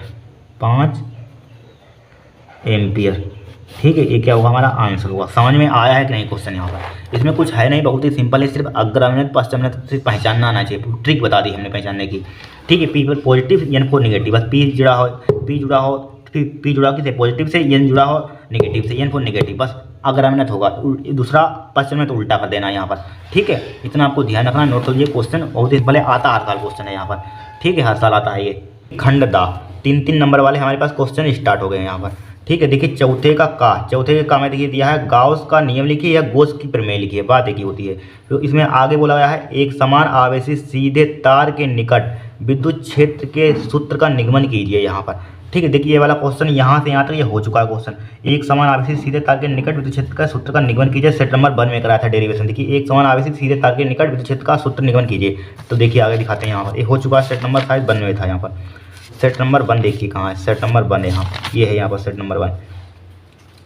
ठीक है, ये क्या होगा हमारा आंसर होगा। समझ में आया है कि नहीं क्वेश्चन यहाँ पर? इसमें कुछ है नहीं, बहुत ही सिंपल है, सिर्फ अग्रमिनत पश्चमिनत सिर्फ पहचानना आना चाहिए, ट्रिक बता दी हमने पहचानने की। ठीक है, पी पर पॉजिटिव एन फोर निगेटिव, बस पी जुड़ा हो, पी जुड़ा किसे पॉजिटिव से, एन जुड़ा हो निगेटिव से, एन फोर निगेटिव, बस अग्रमिनत होगा। दूसरा पश्चिम तो उल्टा कर देना यहाँ पर। ठीक है, इतना आपको ध्यान रखना, नोट कर लीजिए। क्वेश्चन बहुत ही भले आता हर साल क्वेश्चन है यहाँ पर। ठीक है, हर साल आता है ये। खंड दा 3-3 नंबर वाले हमारे पास क्वेश्चन स्टार्ट हो गए हैं यहाँ पर। ठीक है, देखिए चौथे का में देखिए दिया है गाउस का नियम लिखिए या गॉस की प्रमेय लिखिए, बात एक ही होती है। तो इसमें आगे बोला गया है एक समान आवेशी सीधे तार के निकट विद्युत क्षेत्र के सूत्र का निगमन कीजिए यहाँ पर। ठीक है, देखिए ये वाला क्वेश्चन यहाँ से यहाँ तक ये हो चुका है क्वेश्चन। एक समान आवेशी सीधे तार के निकट विद्युत क्षेत्र का सूत्र का निगमन कीजिए, सेट नंबर 1 में कराया था डेरिवेशन। देखिए एक समान आवेशी सीधे तार के निकट विद्युत क्षेत्र का सूत्र निगमन कीजिए। तो देखिए आगे दिखाते हैं यहाँ पर, ये हो चुका है, सेट नंबर शायद 1 में था यहाँ पर। सेट नंबर 1 देखिए कहाँ है, सेट नंबर 1 है यहाँ, ये है यहाँ पर सेट नंबर 1,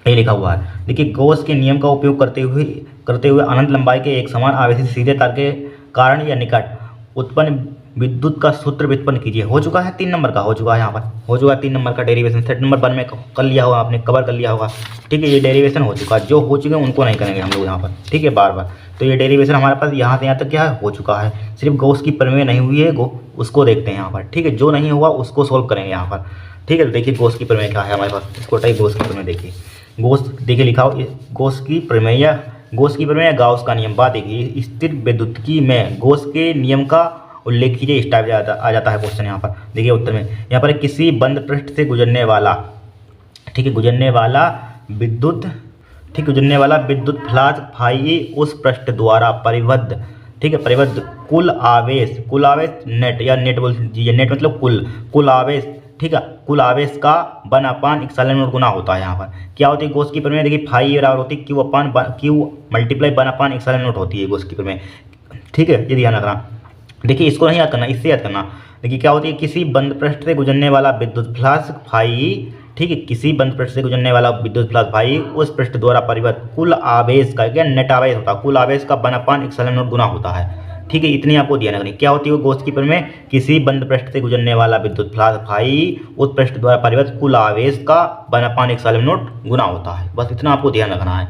ये लिखा हुआ है। देखिए गॉस के नियम का उपयोग करते हुए अनंत लंबाई के एक समान आवेशी सीधे तार के कारण या निकट उत्पन्न विद्युत का सूत्र व्युत्पन्न कीजिए। हो चुका है 3 नंबर का, हो चुका है यहाँ पर, हो चुका है 3 नंबर का डेरिवेशन, सेट नंबर 1 में कर लिया होगा आपने, कवर कर लिया होगा। ठीक है, ये डेरिवेशन हो चुका है, जो हो चुके हैं उनको नहीं करेंगे हम लोग यहाँ पर। ठीक है, बार बार। तो ये डेरिवेशन हमारे पास यहाँ से यहाँ तक क्या है, हो चुका है। सिर्फ गॉस की प्रमेय नहीं हुई है, उसको देखते हैं यहाँ पर। ठीक है, जो नहीं हुआ उसको सोल्व करेंगे यहाँ पर। ठीक है, तो देखिए गॉस की प्रमेय क्या है हमारे पास, इसको गॉस की प्रमेय देखिए। गॉस देखिए लिखा हो, गॉस की प्रमेय या गाउस का नियम, बात देखिए स्थिर विद्युतिकी में गॉस के नियम का उल्लेख कीजिए। इस टाइप आ जाता है क्वेश्चन यहाँ पर। देखिए उत्तर में यहाँ पर किसी बंद पृष्ठ से गुजरने वाला, ठीक है, गुजरने वाला विद्युत फ्लक्स फाई उस पृष्ठ द्वारा परिबद्ध, ठीक है, परिबद्ध कुल आवेश नेट या नेट बोल दीजिए, नेट मतलब कुल आवेश, ठीक है, कुल आवेश का 1/ε0 गुना होता है। यहाँ पर क्या होती है गॉस की प्रमेय, देखिए फाई बराबर होती है क्यू मल्टीप्लाई 1/ε0 होती है गॉस की प्रमेय। ठीक है, ये ध्यान रखना। देखिए इसको नहीं याद करना, इससे याद करना। देखिए क्या होती है, किसी बंद पृष्ठ से गुजरने वाला विद्युत फ्लक्स फाई, ठीक है, किसी बंद पृष्ठ से गुजरने वाला विद्युत फ्लक्स फाई उस पृष्ठ द्वारा परिबद्ध कुल आवेश का, क्या नेट आवेश होता है, कुल आवेश का 1/ε0 गुना होता है। ठीक है, इतनी आपको ध्यान रखनी। क्या होती है वो गॉस की प्रमेय, किसी बंद पृष्ठ से गुजरने वाला विद्युत फ्लक्स फाई उस पृष्ठ द्वारा परिबद्ध कुल आवेश का 1/ε0 गुना होता है। बस इतना आपको ध्यान रखना है।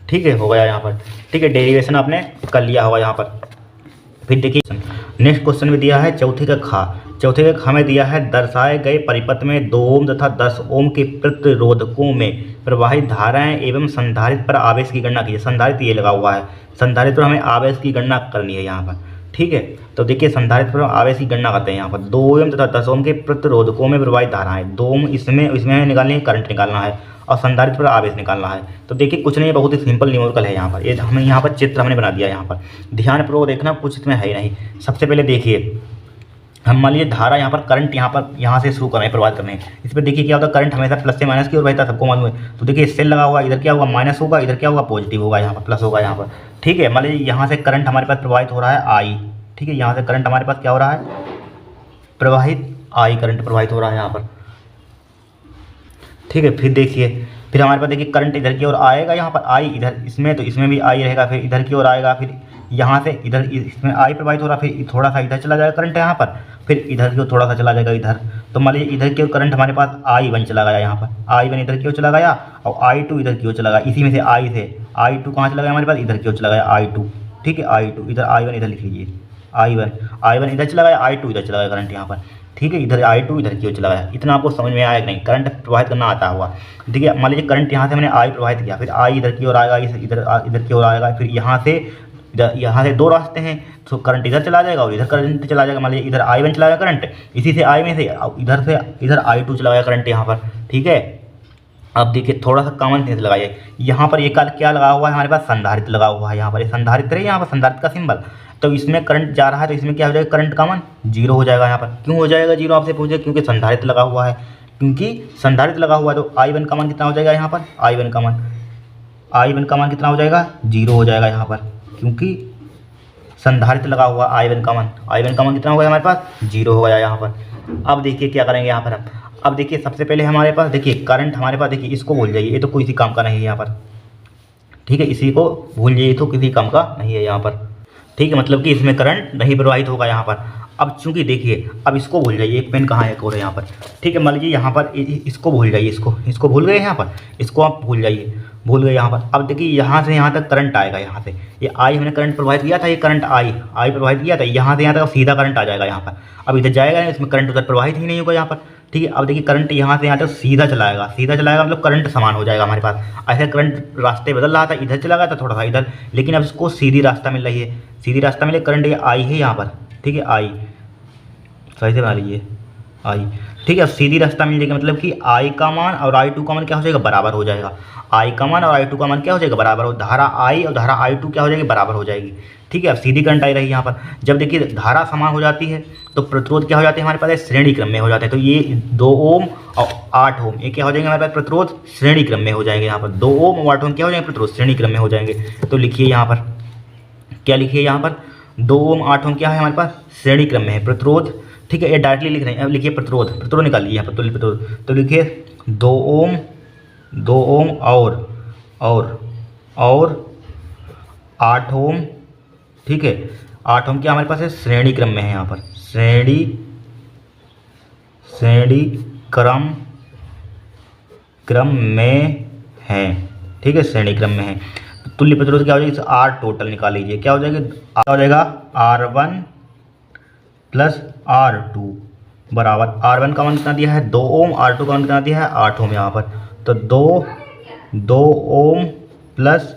ठीक है, हो गया यहाँ पर। ठीक है, डेरिवेशन आपने कर लिया होगा यहाँ पर। फिर देखिए नेक्स्ट क्वेश्चन में दिया है चौथे का खा में दिया है दर्शाए गए परिपथ में 2 ओम तथा 10 ओम के प्रतिरोधकों में प्रवाहित धाराएं एवं संधारित्र पर आवेश की गणना कीजिए। संधारित्र ये लगा हुआ है, संधारित्र पर हमें आवेश की गणना करनी है यहाँ पर। ठीक है, तो देखिए संधारित्र पर आवेश की गणना करते हैं यहाँ पर। 2 ओम तथा 10 ओम के प्रतिरोधकों में प्रवाहित धाराएं, 2 ओम इसमें हमें निकालनी है, करंट निकालना है, और संधारित्र पर आवेश निकालना है। तो देखिए कुछ नहीं, बहुत ही सिंपल न्यूमेरिकल है यहाँ पर। ये हमने यहाँ पर चित्र हमने बना दिया यहाँ पर, ध्यानपूर्वक देखना, कुछ इसमें है ही नहीं। सबसे पहले देखिए हम मान लीजिए धारा यहाँ पर करंट यहाँ से शुरू करें, प्रवाहित करने। इस पर देखिए क्या होता है, करंट हमेशा प्लस से माइनस की ओर बहता है, सबको मालूम है। तो देखिए सेल लगा हुआ, इधर क्या होगा माइनस होगा, इधर क्या होगा पॉजिटिव होगा, यहाँ पर प्लस होगा यहाँ पर। ठीक है, मान लीजिए यहाँ से करंट हमारे पास प्रवाहित हो रहा है आई, ठीक है, यहाँ से करंट हमारे पास क्या हो रहा है, प्रवाहित आई करंट प्रवाहित हो रहा है यहाँ पर। ठीक है, फिर देखिए फिर हमारे पास देखिए करंट इधर की ओर आएगा, यहाँ पर आई इधर इसमें, तो इसमें भी आई रहेगा, फिर इधर की ओर आएगा, फिर यहाँ से इधर इसमें आई प्रवाहित हो रहा, फिर थोड़ा सा इधर चला जाएगा करंट यहाँ पर, फिर इधर की ओर थोड़ा सा चला जाएगा इधर। तो मान लीजिए इधर की ओर करंट हमारे पास I1 चला गया, यहाँ पर I1 इधर की ओर चला गया और I2 इधर की ओर चला गया। इसी में से I2 कहाँ चला गया हमारे पास, इधर की ओर चला गया I2। ठीक है, I2 इधर, I1 इधर लिख लीजिए, I1 इधर चला गया, I2 इधर चला गया करंट यहाँ पर। ठीक है, इधर I2 इधर की ओर चला गया। इतना आपको समझ में आया कि नहीं, करंट प्रवाहित करना आता हुआ। ठीक है, मान लीजिए करंट यहाँ से मैंने I प्रवाहित किया, फिर I इधर की ओर आएगा, इधर की ओर आएगा, फिर यहाँ से 2 रास्ते हैं, तो करंट इधर चला जाएगा और इधर करंट चला जाएगा। मान लीजिए इधर I1 चला गया करंट, इसी से I में से इधर I2 चला गया करंट यहाँ पर। ठीक है, अब देखिए थोड़ा सा कॉमन सेंस लगाइए, यहाँ पर ये क्या लगा हुआ है हमारे पास, संधारित्र लगा हुआ है यहाँ पर, ये संधारित्र है, यहाँ पर संधारित्र का सिंबल। तो इसमें करंट जा रहा है, तो इसमें क्या हो जाएगा, करंट कॉमन 0 हो जाएगा यहाँ पर। क्यों हो जाएगा 0 आपसे पूछे, क्योंकि संधारित्र लगा हुआ है, तो I1 का मान कितना हो जाएगा यहाँ पर, I1 का मान कितना हो जाएगा, 0 हो जाएगा यहाँ पर, क्योंकि संधारित्र लगा हुआ I1 का मान कितना हो गया हमारे पास, 0 हो गया यहाँ पर। अब देखिए क्या करेंगे यहाँ पर अब देखिए सबसे पहले हमारे पास देखिए करंट हमारे पास, देखिए इसको भूल जाइए, ये तो किसी काम का नहीं है यहाँ पर। ठीक है, इसी को भूल जाइए, तो किसी काम का नहीं है यहाँ पर। ठीक है, मतलब कि इसमें करंट नहीं प्रवाहित होगा यहाँ पर। अब चूंकि देखिए, अब इसको भूल जाइए, एक पेन कहाँ है, एक और है यहाँ पर, ठीक है। मान लीजिए यहाँ पर इसको भूल जाइए, इसको भूल गए यहाँ पर, इसको आप भूल जाइए, भूल गए यहाँ पर। अब देखिए यहाँ से यहाँ तक करंट आएगा, यहाँ से ये आई हमने करंट प्रवाहित किया था, ये करंट आई प्रवाहित किया था, यहाँ से यहाँ तक सीधा करंट आ जाएगा यहाँ पर। अब इधर जाएगा नहीं, इसमें करंट उधर प्रवाहित ही नहीं होगा यहाँ पर, ठीक है। अब देखिए करंट यहाँ से यहाँ तक सीधा चलाएगा, मतलब करंट समान हो जाएगा हमारे पास। ऐसे करंट रास्ते बदल रहा था, इधर चला गया था थोड़ा सा इधर, लेकिन अब इसको सीधी रास्ता मिल रही है, सीधी रास्ता मिले, करंट ये आई है यहाँ पर, ठीक है, आई सही से बना लीजिए, आई, ठीक है। अब सीधी रास्ता मिल जाएगा, मतलब कि आई का मान और I2 का मान क्या हो जाएगा, बराबर हो जाएगा। आई का मान और I2 का मान क्या हो जाएगा, बराबर हो, धारा आई और धारा I2 क्या हो जाएगी, बराबर हो जाएगी, ठीक है। अब सीधी करंट आई रही यहाँ पर। जब देखिए धारा समान हो जाती है तो प्रतिरोध क्या हो जाते हैं हमारे पास, श्रेणी क्रम में हो जाते हैं। तो ये 2 ओम और 8 ओम ये क्या हो जाएंगे हमारे पास, प्रतिरोध श्रेणी क्रम में हो जाएंगे। यहाँ पर 2 ओम और 8 ओम क्या हो जाएंगे, प्रतिरोध श्रेणी क्रम में हो जाएंगे। तो लिखिए यहाँ पर, क्या लिखिए यहाँ पर, 2 ओम 8 ओम क्या है हमारे पास, श्रेणी क्रम में है प्रतिरोध, ठीक है। ये डायरेक्टली लिख रहे हैं, अब लिखिए प्रतिरोध निकालिए यहाँ पर, तुल्य प्रतिरोध। तो लिखिए 2 ओम और 8 ओम, ठीक है। 8 ओम क्या हमारे पास है, श्रेणी क्रम में है यहाँ पर, श्रेणी क्रम में है, ठीक है, श्रेणी क्रम में है। तो तुल्य प्रतिरोध क्या हो जाएगा, आर टोटल निकाल लीजिए, क्या हो जाएगा, R1 प्लस R2 बराबर, R1 का मान कितना दिया है 2 ओम, R2 का मान कितना दिया है 8 ओम यहाँ पर। तो 2 ओम प्लस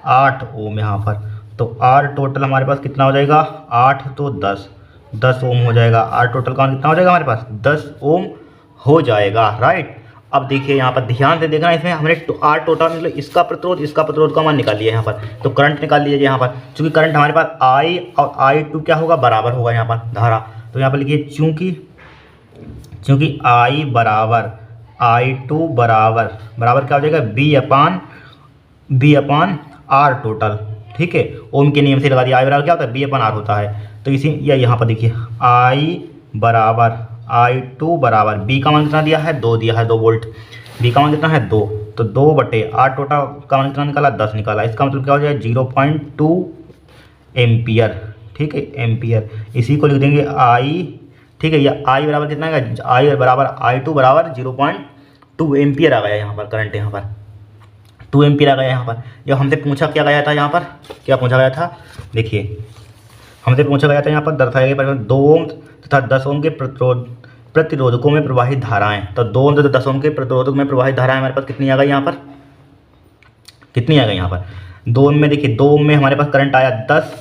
8 ओम यहाँ पर, तो R टोटल हमारे पास कितना हो जाएगा, 8 तो 10 ओम हो जाएगा। R टोटल का मान कितना हो जाएगा हमारे पास, 10 ओम हो जाएगा, राइट। अब देखिए यहाँ पर ध्यान से देखना, इसमें हमने R टोटल मतलब इसका प्रतिरोध का मान निकाल लिया यहाँ पर। तो करंट निकाल लीजिए यहाँ पर, चूंकि करंट हमारे पास I और I2 क्या होगा, बराबर होगा यहाँ पर धारा। तो यहाँ पर लिखिए चूंकि I बराबर I2 बराबर क्या हो जाएगा, B अपान R टोटल, ठीक है। ओम के नियम से लगा दिया, I बराबर क्या होता है, B अपान R होता है। तो इसी या यहाँ पर देखिए I बराबर I2 बराबर, B का मान कितना दिया है, 2 दिया है, 2 वोल्ट, B का मान कितना है 2, तो 2 बटे R टोटल का मान कितना निकाला, 10 निकाला। इसका मतलब क्या हो जाएगा 0.2 एम्पियर, ठीक है, एम्पियर। इसी को लिख देंगे I, ठीक है। यह I बराबर कितना है, I बराबर I2 बराबर 0.2 एम्पियर आ गया यहाँ पर, करंट यहाँ पर 2 एम्पियर आ गया यहाँ पर। जब हमसे पूछा क्या गया था यहाँ पर, क्या पूछा गया था, देखिए हमसे पूछा गया था यहाँ पर, दर्शाया गया 2 ओम तथा 10 ओम के प्रतिरोधकों में प्रवाहित धाराएं। तो 2 ओम तथा 10 ओम के प्रतिरोधक में प्रवाहित धाराएं हमारे पास कितनी आ गई यहाँ पर, कितनी आ गई यहाँ पर, 2 ओम में देखिए 2 ओम में हमारे पास करंट आया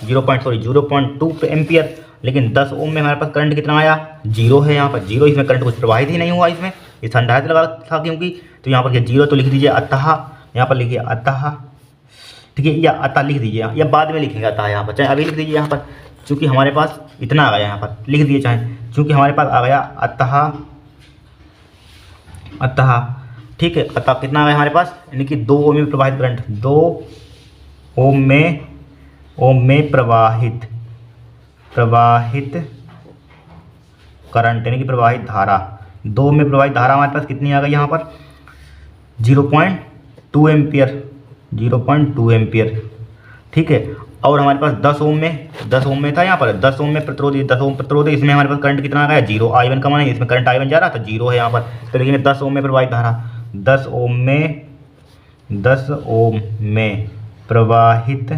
0.2 एम्पियर, लेकिन 10 ओम में हमारे पास करंट कितना आया, 0 है यहाँ पर, 0, इसमें करंट कुछ प्रवाहित ही नहीं हुआ, इसमें ये संधारित्र लगा था क्योंकि। तो यहाँ पर क्या 0, तो लिख दीजिए अतः, यहाँ पर लिखिए अतः, ठीक है, या अतः लिख दीजिए, या बाद में लिखेंगे अतः यहाँ पर, चाहे अभी लिख दीजिए यहाँ पर, चूँकि हमारे पास इतना आ गया यहाँ पर, लिख दिए चाहे, चूँकि हमारे पास आ गया अतः, ठीक है। अतः कितना आ गया हमारे पास, यानी कि 2 ओम में प्रवाहित करंट, 2 ओम में प्रवाहित करंट, यानी कि प्रवाहित धारा, 2 में प्रवाहित धारा हमारे पास कितनी आ गई यहाँ पर, 0.2 एम्पियर, ठीक है। और हमारे पास 10 ओम में था यहाँ पर, 10 ओम में प्रतिरोध, 10 ओम प्रतिरोध है, इसमें हमारे पास करंट कितना आ गया, 0, I1 का मान है, इसमें करंट I1 जा रहा था, 0 है यहाँ पर। तो देखेंगे 10 ओम में प्रवाहित धारा, 10 ओम में प्रवाहित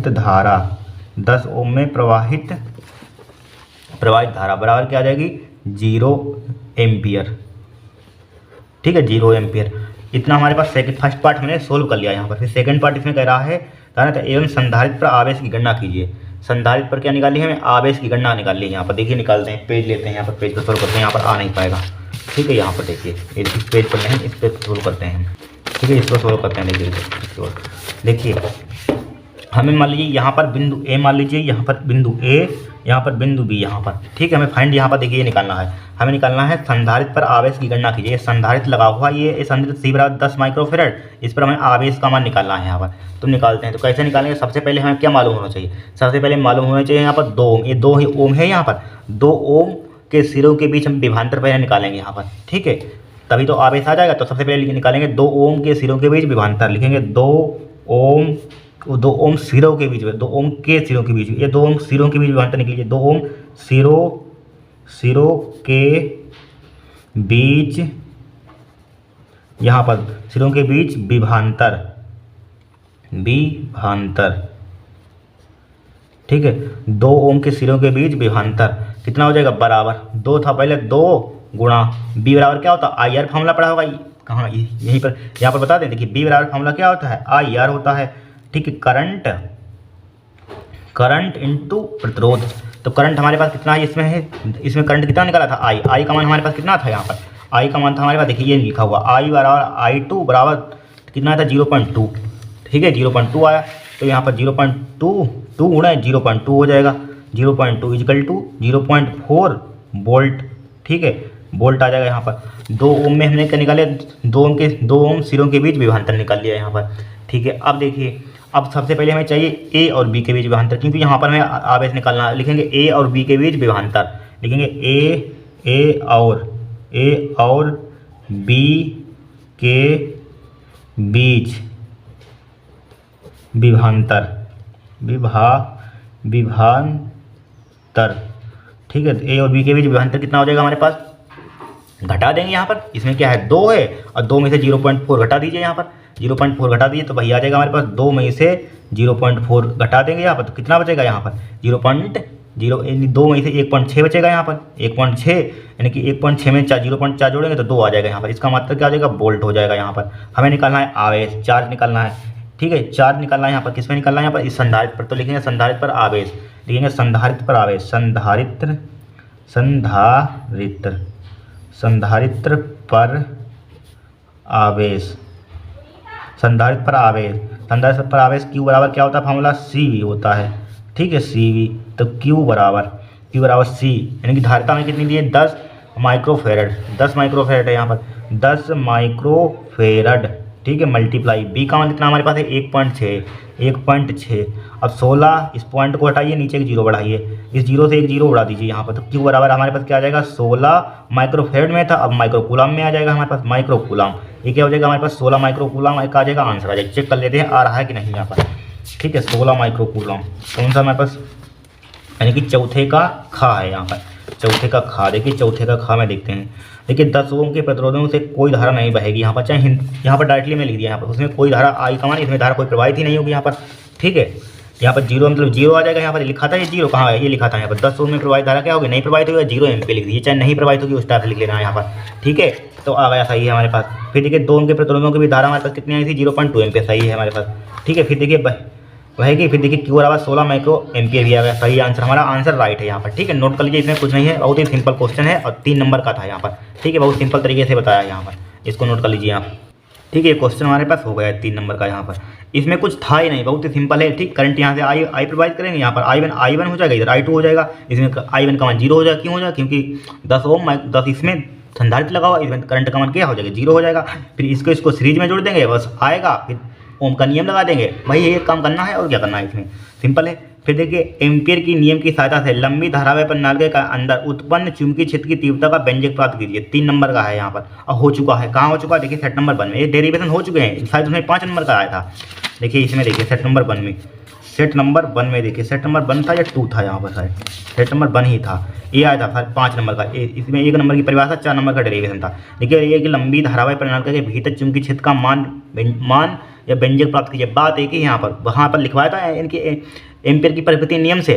धारा, 10 ओम में प्रवाहित धारा बराबर क्या आ जाएगी, 0 एम्पियर, ठीक है, 0 एम्पियर। इतना हमारे पास फर्स्ट पार्ट हमने सोल्व कर लिया यहाँ पर। फिर सेकंड पार्ट इसमें कह रहा है एवं संधारित्र पर आवेश की गणना कीजिए। संधारित्र पर क्या निकाली है, हमें आवेश की गणना निकाली है। यहाँ पर देखिए निकालते हैं, पेज लेते हैं, यहाँ पर पेज को सोल्व करते हैं, यहाँ पर आ नहीं पाएगा, ठीक है। यहाँ पर देखिए इस पेज पर नहीं, इस पेज सोल्व करते हैं हम, ठीक है, इसको सोल्व करते हैं। देखिए हमें मान लीजिए यहाँ पर बिंदु ए, मान लीजिए यहाँ पर बिंदु ए, यहाँ पर बिंदु बी, यहाँ पर, ठीक है। हमें फाइंड यहाँ पर देखिए ये निकालना है, हमें निकालना है संधारित्र पर आवेश की गणना कीजिए। संधारित्र लगा हुआ ये संधारित्र C बराबर 10 माइक्रोफेरेड, इस पर हमें आवेश का मान निकालना है यहाँ पर। तो निकालते हैं, तो कैसे निकालेंगे, सबसे पहले हमें क्या मालूम होना चाहिए, सबसे पहले मालूम होना चाहिए यहाँ पर 2 ओम, ये 2 ही ओम है यहाँ पर, 2 ओम के सिरों के बीच हम विभवांतर पहले निकालेंगे यहाँ पर, ठीक है, तभी तो आवेश आ जाएगा। तो सबसे पहले निकालेंगे 2 ओम के सिरों के बीच विभवांतर, लिखेंगे 2 ओम दो ओम सिरों के बीच में, दो ओम के सिरों के बीच में, ये दो ओम सिरों के बीच विभांतर निकली, दो ओम सिरों के बीच, यहाँ पर सिरों के बीच विभांतर, ठीक है। दो ओम के सिरों के बीच विभांतर कितना हो जाएगा, बराबर, दो था पहले, दो गुणा बी बराबर क्या होता है, आई आर फॉर्मूला पढ़ा होगा, कहाँ यहीं पर, यहाँ पर बता दें, देखिए बी बराबर फॉर्मूला क्या होता है, आई आर होता है, ठीक है। करंट इनटू प्रतिरोध, तो करंट हमारे पास कितना है, इसमें करंट कितना निकाला था, आई का मान हमारे पास कितना था, यहाँ पर आई का मान था हमारे पास, देखिए ये लिखा हुआ आई बराबर आई टू बराबर कितना था 0.2, ठीक है 0.2 आया, तो यहाँ पर 0.2 गुणा 0.2 हो जाएगा, 0.2 इजकल टू 0.4 वोल्ट, ठीक है, वोल्ट आ जाएगा यहाँ पर। 2 ओम में हमने क्या निकाले, 2 ओम सिरों के बीच विभांतर निकाल लिया यहाँ पर, ठीक है। अब देखिए, अब सबसे पहले हमें चाहिए ए और बी के बीच विभांतर, क्योंकि यहाँ पर हमें आवेश निकालना है, लिखेंगे ए और बी के बीच विभांतर, लिखेंगे ए और बी के बीच विभांतर, ठीक है। ए और बी के बीच विभांतर कितना हो जाएगा हमारे पास, घटा देंगे यहाँ पर, इसमें क्या है 2 है और 2 में से 0.4 घटा दीजिए, यहाँ पर 0.4 घटा दीजिए तो वही आ जाएगा हमारे पास, 2 में से 0.4 घटा देंगे यहाँ पर, तो कितना बचेगा यहाँ पर 0.0, यानी 2 में से 1.6 बचेगा यहाँ पर, 1.6 यानी कि 1.6 में 0.4 जोड़ेंगे तो 2 आ जाएगा यहाँ पर, इसका मतलब क्या हो जाएगा, वोल्ट हो जाएगा यहाँ पर। हमें निकालना है आवेश, चार्ज निकालना है, ठीक है, चार्ज निकालना है यहाँ पर, किस में निकालना है, यहाँ पर इस संधारित्र पर, तो लिखेंगे संधारित्र पर आवेश, लिखेंगे संधारित्र पर आवेश, संधारित्र पर आवेश Q बराबर क्या होता है, फॉर्मूला CV होता है, ठीक है, CV, तो Q बराबर C, यानी कि धारिता में कितनी दी है 10 माइक्रोफेरड, 10 माइक्रोफेरड है यहाँ पर, 10 माइक्रोफेरड, ठीक है, मल्टीप्लाई बी का मान कितना हमारे पास है 1.6। अब 16, इस पॉइंट को हटाइए, नीचे एक जीरो बढ़ाइए, इस जीरो से एक जीरो उड़ा दीजिए यहाँ पर, तो क्यू बराबर हमारे पास क्या आ जाएगा, 16 माइक्रोफेरड में था, अब माइक्रोकूलम में आ जाएगा हमारे पास, माइक्रोकूलम, ये क्या हो जाएगा हमारे पास 16 माइक्रोकूलम एक आ जाएगा, आंसर आ जाएगा। चेक कर लेते हैं आ रहा है कि नहीं यहाँ पर, ठीक है, 16 माइक्रोकूलम, कौन सा हमारे पास, यानी कि चौथे का खा है यहाँ पर, चौथे का खा, देखिए चौथे का खा में देखते हैं, देखिए 10 ओम के प्रतिरोधों से कोई धारा नहीं बहेगी यहाँ पर, चाहे यहाँ पर डायरेक्टली में लिख दिया यहाँ पर, उसमें कोई धारा आई का मान, इसमें धारा कोई प्रवाहित ही नहीं होगी यहाँ पर, ठीक है। यहाँ पर जीरो मतलब जीरो आ जाएगा, यहाँ पर लिखा था ये जीरो कहाँ है, ये लिखा था यहाँ पर 10 ओम में प्रवाहित धारा क्या होगी, नहीं प्रवाहित होगी, 0 एम्पीयर लिख दीजिए, चाहे नहीं प्रवाहित होगी उस टाइप से लिख लेना है यहाँ पर, ठीक है, तो आ गया सही है हमारे पास। फिर देखिए 2 ओम के प्रतिरोधों की भी धारा हमारे पास कितनी आई थी 0.2 एम्पीयर, सही है हमारे पास, ठीक है। फिर देखिए वही, फिर देखिए क्यू बराबर 16 माइक्रो एम्पीयर भी आ गया, सही आंसर, हमारा आंसर राइट है यहाँ पर, ठीक है। नोट कर लीजिए, इसमें कुछ नहीं है, बहुत ही सिंपल क्वेश्चन है और 3 नंबर का था यहाँ पर, ठीक है, बहुत सिंपल तरीके से बताया यहाँ पर, इसको नोट कर लीजिए आप, ठीक है। क्वेश्चन हमारे पास हो गया है 3 नंबर का यहाँ पर, इसमें कुछ था ही नहीं, बहुत ही सिंपल है, ठीक। करंट यहाँ से आई प्रोवाइड करेंगे, यहाँ पर I1 हो जाएगा, इधर I2 हो जाएगा, इसमें I1 का मान 0 हो जाएगा, क्यों हो जाएगा, क्योंकि 10 ओम 10 इसमें संधारित्र लगा हुआ, इसमें करंट का मान क्या हो जाएगा 0 हो जाएगा। फिर इसको सीरीज में जोड़ देंगे, बस आएगा, फिर ओम का नियम लगा देंगे, भाई ये काम करना है और क्या करना है, इसमें सिंपल है। फिर देखिए एम्पीयर की नियम की सहायता से लंबी धारावाही प्रणाली के अंदर उत्पन्न चुंबकीय क्षेत्र की तीव्रता का व्यंजक प्राप्त कीजिए, 3 नंबर का है यहाँ पर, और हो चुका है, कहाँ हो चुका है, देखिए सेट नंबर 1 में ये डेरिवेशन हो चुके हैं, शायद उसमें 5 नंबर का आया था, देखिए इसमें देखिए सेट नंबर 1 में, सेट नंबर 1 में देखिए, सेट नंबर 1 था या 2 था यहाँ पर, शायद सेट नंबर 1 ही था, ये आया था शायद 5 नंबर का, इसमें 1 नंबर की परिभाषा 4 नंबर का डेरिवेशन था। देखिए ये कि लंबी धारावाही प्रणाली के भीतर चुंबकीय क्षेत्र का मान या व्यंजक प्राप्त कीजिए, बात एक ही यहाँ पर, वहाँ पर लिखवाया था इनके एम्पीयर की परिवर्तन नियम से,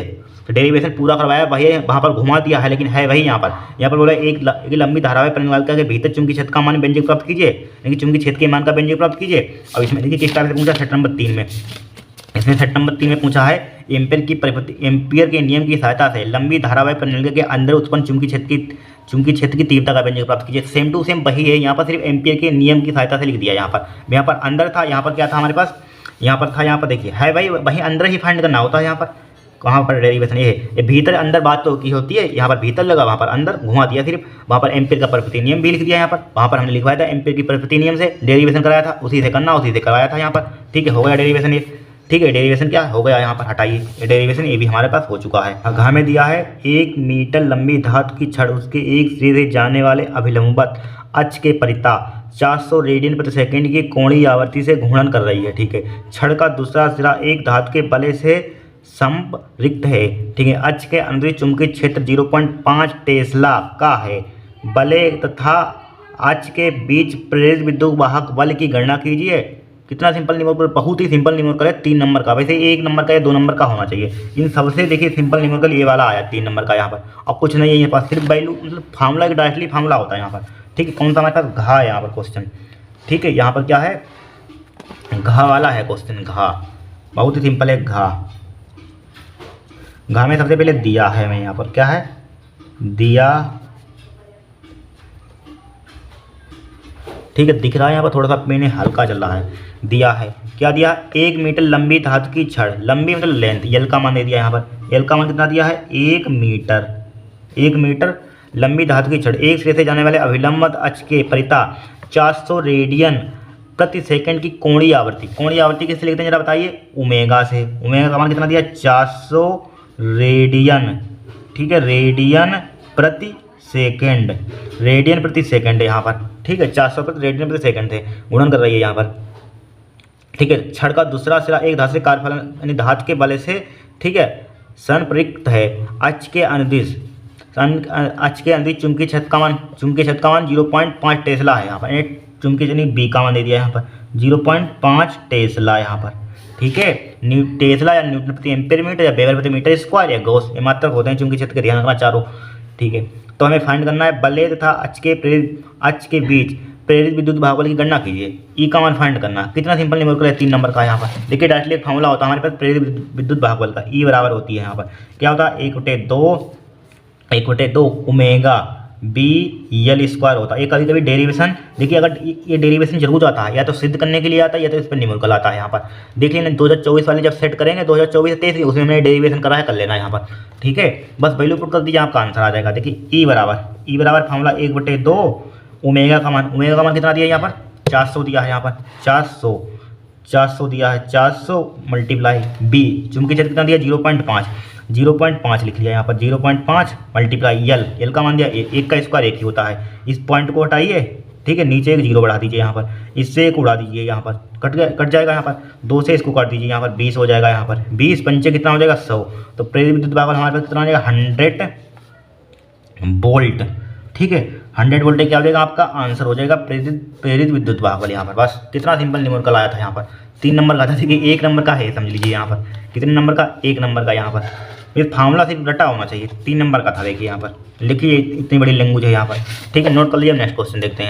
तो डेरिवेशन पूरा करवाया, वही वहाँ पर घुमा दिया है, लेकिन है वही यहाँ पर बोला एक लंबी धारावाही प्रणाली के भीतर चुंबकीय क्षेत्र का मान व्यंजक प्राप्त कीजिए, यानी कि चुंबकीय क्षेत्र के मान का व्यंजक प्राप्त कीजिए। और इसमें देखिए किस टाइप से पूछा, सेट नंबर 3 में, इसमें सेट नंबर 3 में पूछा है एम्पीयर के नियम की सहायता से लंबी धारावाही प्रणाली के अंदर उत्पन्न चुंबकीय क्षेत्र की तीव्रता का व्यंजक प्राप्त कीजिए, सेम टू सेम वही है, यहाँ पर सिर्फ एम्पीयर के नियम की सहायता से लिख दिया, यहाँ पर अंदर था, यहाँ पर क्या था हमारे पास, यहाँ पर था, यहाँ पर देखिए है भाई, वहीं अंदर ही फाइंड करना होता है, यहाँ पर कहाँ पर डेरिवेशन ये भीतर अंदर बात तो की होती है, यहाँ पर भीतर लगा, वहाँ पर अंदर घुमा दिया सिर्फ, वहाँ पर एम्पीयर का परिवर्तन नियम भी लिख दिया, यहाँ पर वहाँ पर हमने लिखवाया था एम्पीयर की परिवर्तन नियम से डेरिवेशन कराया था, उसी से करना, उसी से करवाया था यहाँ पर, ठीक है, हो गया डेरिवेशन ये, ठीक है, डेरिवेशन क्या हो गया यहाँ पर, हटाइए ये डेरिवेशन, ये भी हमारे पास हो चुका है। अगहा में दिया है 1 मीटर लंबी धातु की छड़ उसके एक सिरे से जाने वाले अभिलंबवत अक्ष के परिता 400 रेडियन प्रति सेकंड की कोणीय आवृत्ति से घूर्णन कर रही है। ठीक है, छड़ का दूसरा सिरा एक धातु के बल से संपृक्त है। ठीक है, अक्ष के अंदरूनी चुंबकीय क्षेत्र 0.5 टेस्ला का है। बले तथा अक्ष के बीच प्रेरित विद्युत वाहक बल की गणना कीजिए। कितना सिंपल न्यूमेरिकल, बहुत ही सिंपल न्यूमेरिकल है, 3 नंबर का। वैसे 1 नंबर का या 2 नंबर का होना चाहिए। इन सबसे देखिए सिंपल न्यूमेरिकल ये वाला आया 3 नंबर का यहाँ पर, और कुछ नहीं है यहाँ पर, सिर्फ वैल्यू मतलब फार्मूला डायरेक्टली फार्मूला होता है यहाँ पर। ठीक है, कौन सा हमारे पास घा है यहाँ पर क्वेश्चन। ठीक है, यहाँ पर क्या है, घा वाला है क्वेश्चन, घा बहुत ही सिंपल है। घा घा में सबसे पहले दिया है, मैं यहाँ पर क्या है, दिया। ठीक है, दिख रहा है यहाँ पर, थोड़ा सा मैंने हल्का चल रहा है। दिया है, क्या दिया, 1 मीटर लंबी धातु की छड़, लंबी मतलब लेंथ, यल का मान दे दिया यहाँ पर। यल का मान कितना दिया है, 1 मीटर। 1 मीटर लंबी धातु की छड़, एक सिरे से जाने वाले अभिलंब अक्ष के परिता 400 रेडियन प्रति सेकंड की कोणीय आवृत्ति। कोणीय आवृत्ति किससे लिखते हैं जरा बताइए, ओमेगा से। ओमेगा का मान कितना दिया, 400 रेडियन। ठीक है, रेडियन प्रति सेकंड, रेडियन प्रति सेकंड है यहाँ पर। ठीक है, 400 प्रति रेडियन प्रति सेकंड थे, गुणन कर रही है यहाँ पर। ठीक है, छड़ का दूसरा सिरा एक धातु से कार्यफलन यानी धातु के बल से, ठीक है, संपृक्त है। अक्ष के अनुदिश चुंबकीय क्षेत्र का मान 0.5 टेस्ला है यहाँ पर। चुंबकीय यानी बी का मान दे दिया यहाँ पर 0.5 टेस्ला यहाँ पर। ठीक है, टेस्ला या न्यूटन प्रति एम्पीयर मीटर या वेबर प्रति मीटर स्क्वायर या गॉस, ये मात्रक होते हैं चुंबकीय क्षेत्र का, ध्यान रखना चारों। ठीक है, तो हमें फाइंड करना है बल्ले तथा अक्ष के बीच प्रेरित विद्युत भागबल की गणना कीजिए। ई का मान फाइंड करना, कितना सिंपल न्यूमेरिकल है, 3 नंबर का यहाँ पर। देखिए डायरेक्टली एक फॉर्मूला होता है हमारे पास प्रेरित विद्युत भागबल का, ई बराबर होती है यहाँ पर, क्या होता है, 1/2 ओमेगा बी यल स्क्वायर होता है। ये कभी कभी डेरिवेशन, देखिए अगर ये डेरिवेशन जरूर आता है, या तो सिद्ध करने के लिए आता है या तो इस पर न्यूमेरिकल आता है यहाँ पर। देख लेना 2024 वाले जब सेट करेंगे 2024-23 उसमें मैंने डेरिवेशन करा है, कर लेना यहाँ पर। ठीक है, बस वैल्यू पुट कर दीजिए, आपका आंसर आ जाएगा। देखिए ई बराबर फॉर्मूला 1/2 ओमेगा का मान कितना दिया है यहाँ पर, 400 दिया है यहाँ पर, 400 दिया है, 400 मल्टीप्लाई बी, चुंबकीय क्षेत्र कितना दिया, 0.5 लिख लिया यहाँ पर, 0.5 मल्टीप्लाई यल का मान दिया, एक का स्क्वायर 1 ही होता है। इस पॉइंट को हटाइए, ठीक है, नीचे एक 0 बढ़ा दीजिए यहाँ पर, इससे 1 उड़ा दीजिए यहाँ पर, कट जाएगा यहाँ पर, 2 से इसको काट दीजिए यहाँ पर, 20 हो जाएगा यहाँ पर, 20 पंचे कितना हो जाएगा, 100। तो प्रेरित विद्युत भागबल हमारे पास कितना हो जाएगा, 100 वोल्ट। ठीक है, 100 वोल्ट क्या हो जाएगा, आपका आंसर हो जाएगा प्रेरित विद्युत भागबल यहाँ पर। बस कितना सिंपल न्यूमेरिकल आया था यहाँ पर, 3 नंबर का था। देखिए 1 नंबर का है, समझ लीजिए यहाँ पर, कितने नंबर का, 1 नंबर का यहाँ पर। ये फार्मूला सिर्फ रटा होना चाहिए, 3 नंबर का था। देखिए यहाँ पर लिखिए, इतनी बड़ी लैंग्वेज है यहाँ पर। ठीक है, नोट कर लीजिए, नेक्स्ट क्वेश्चन देखते हैं।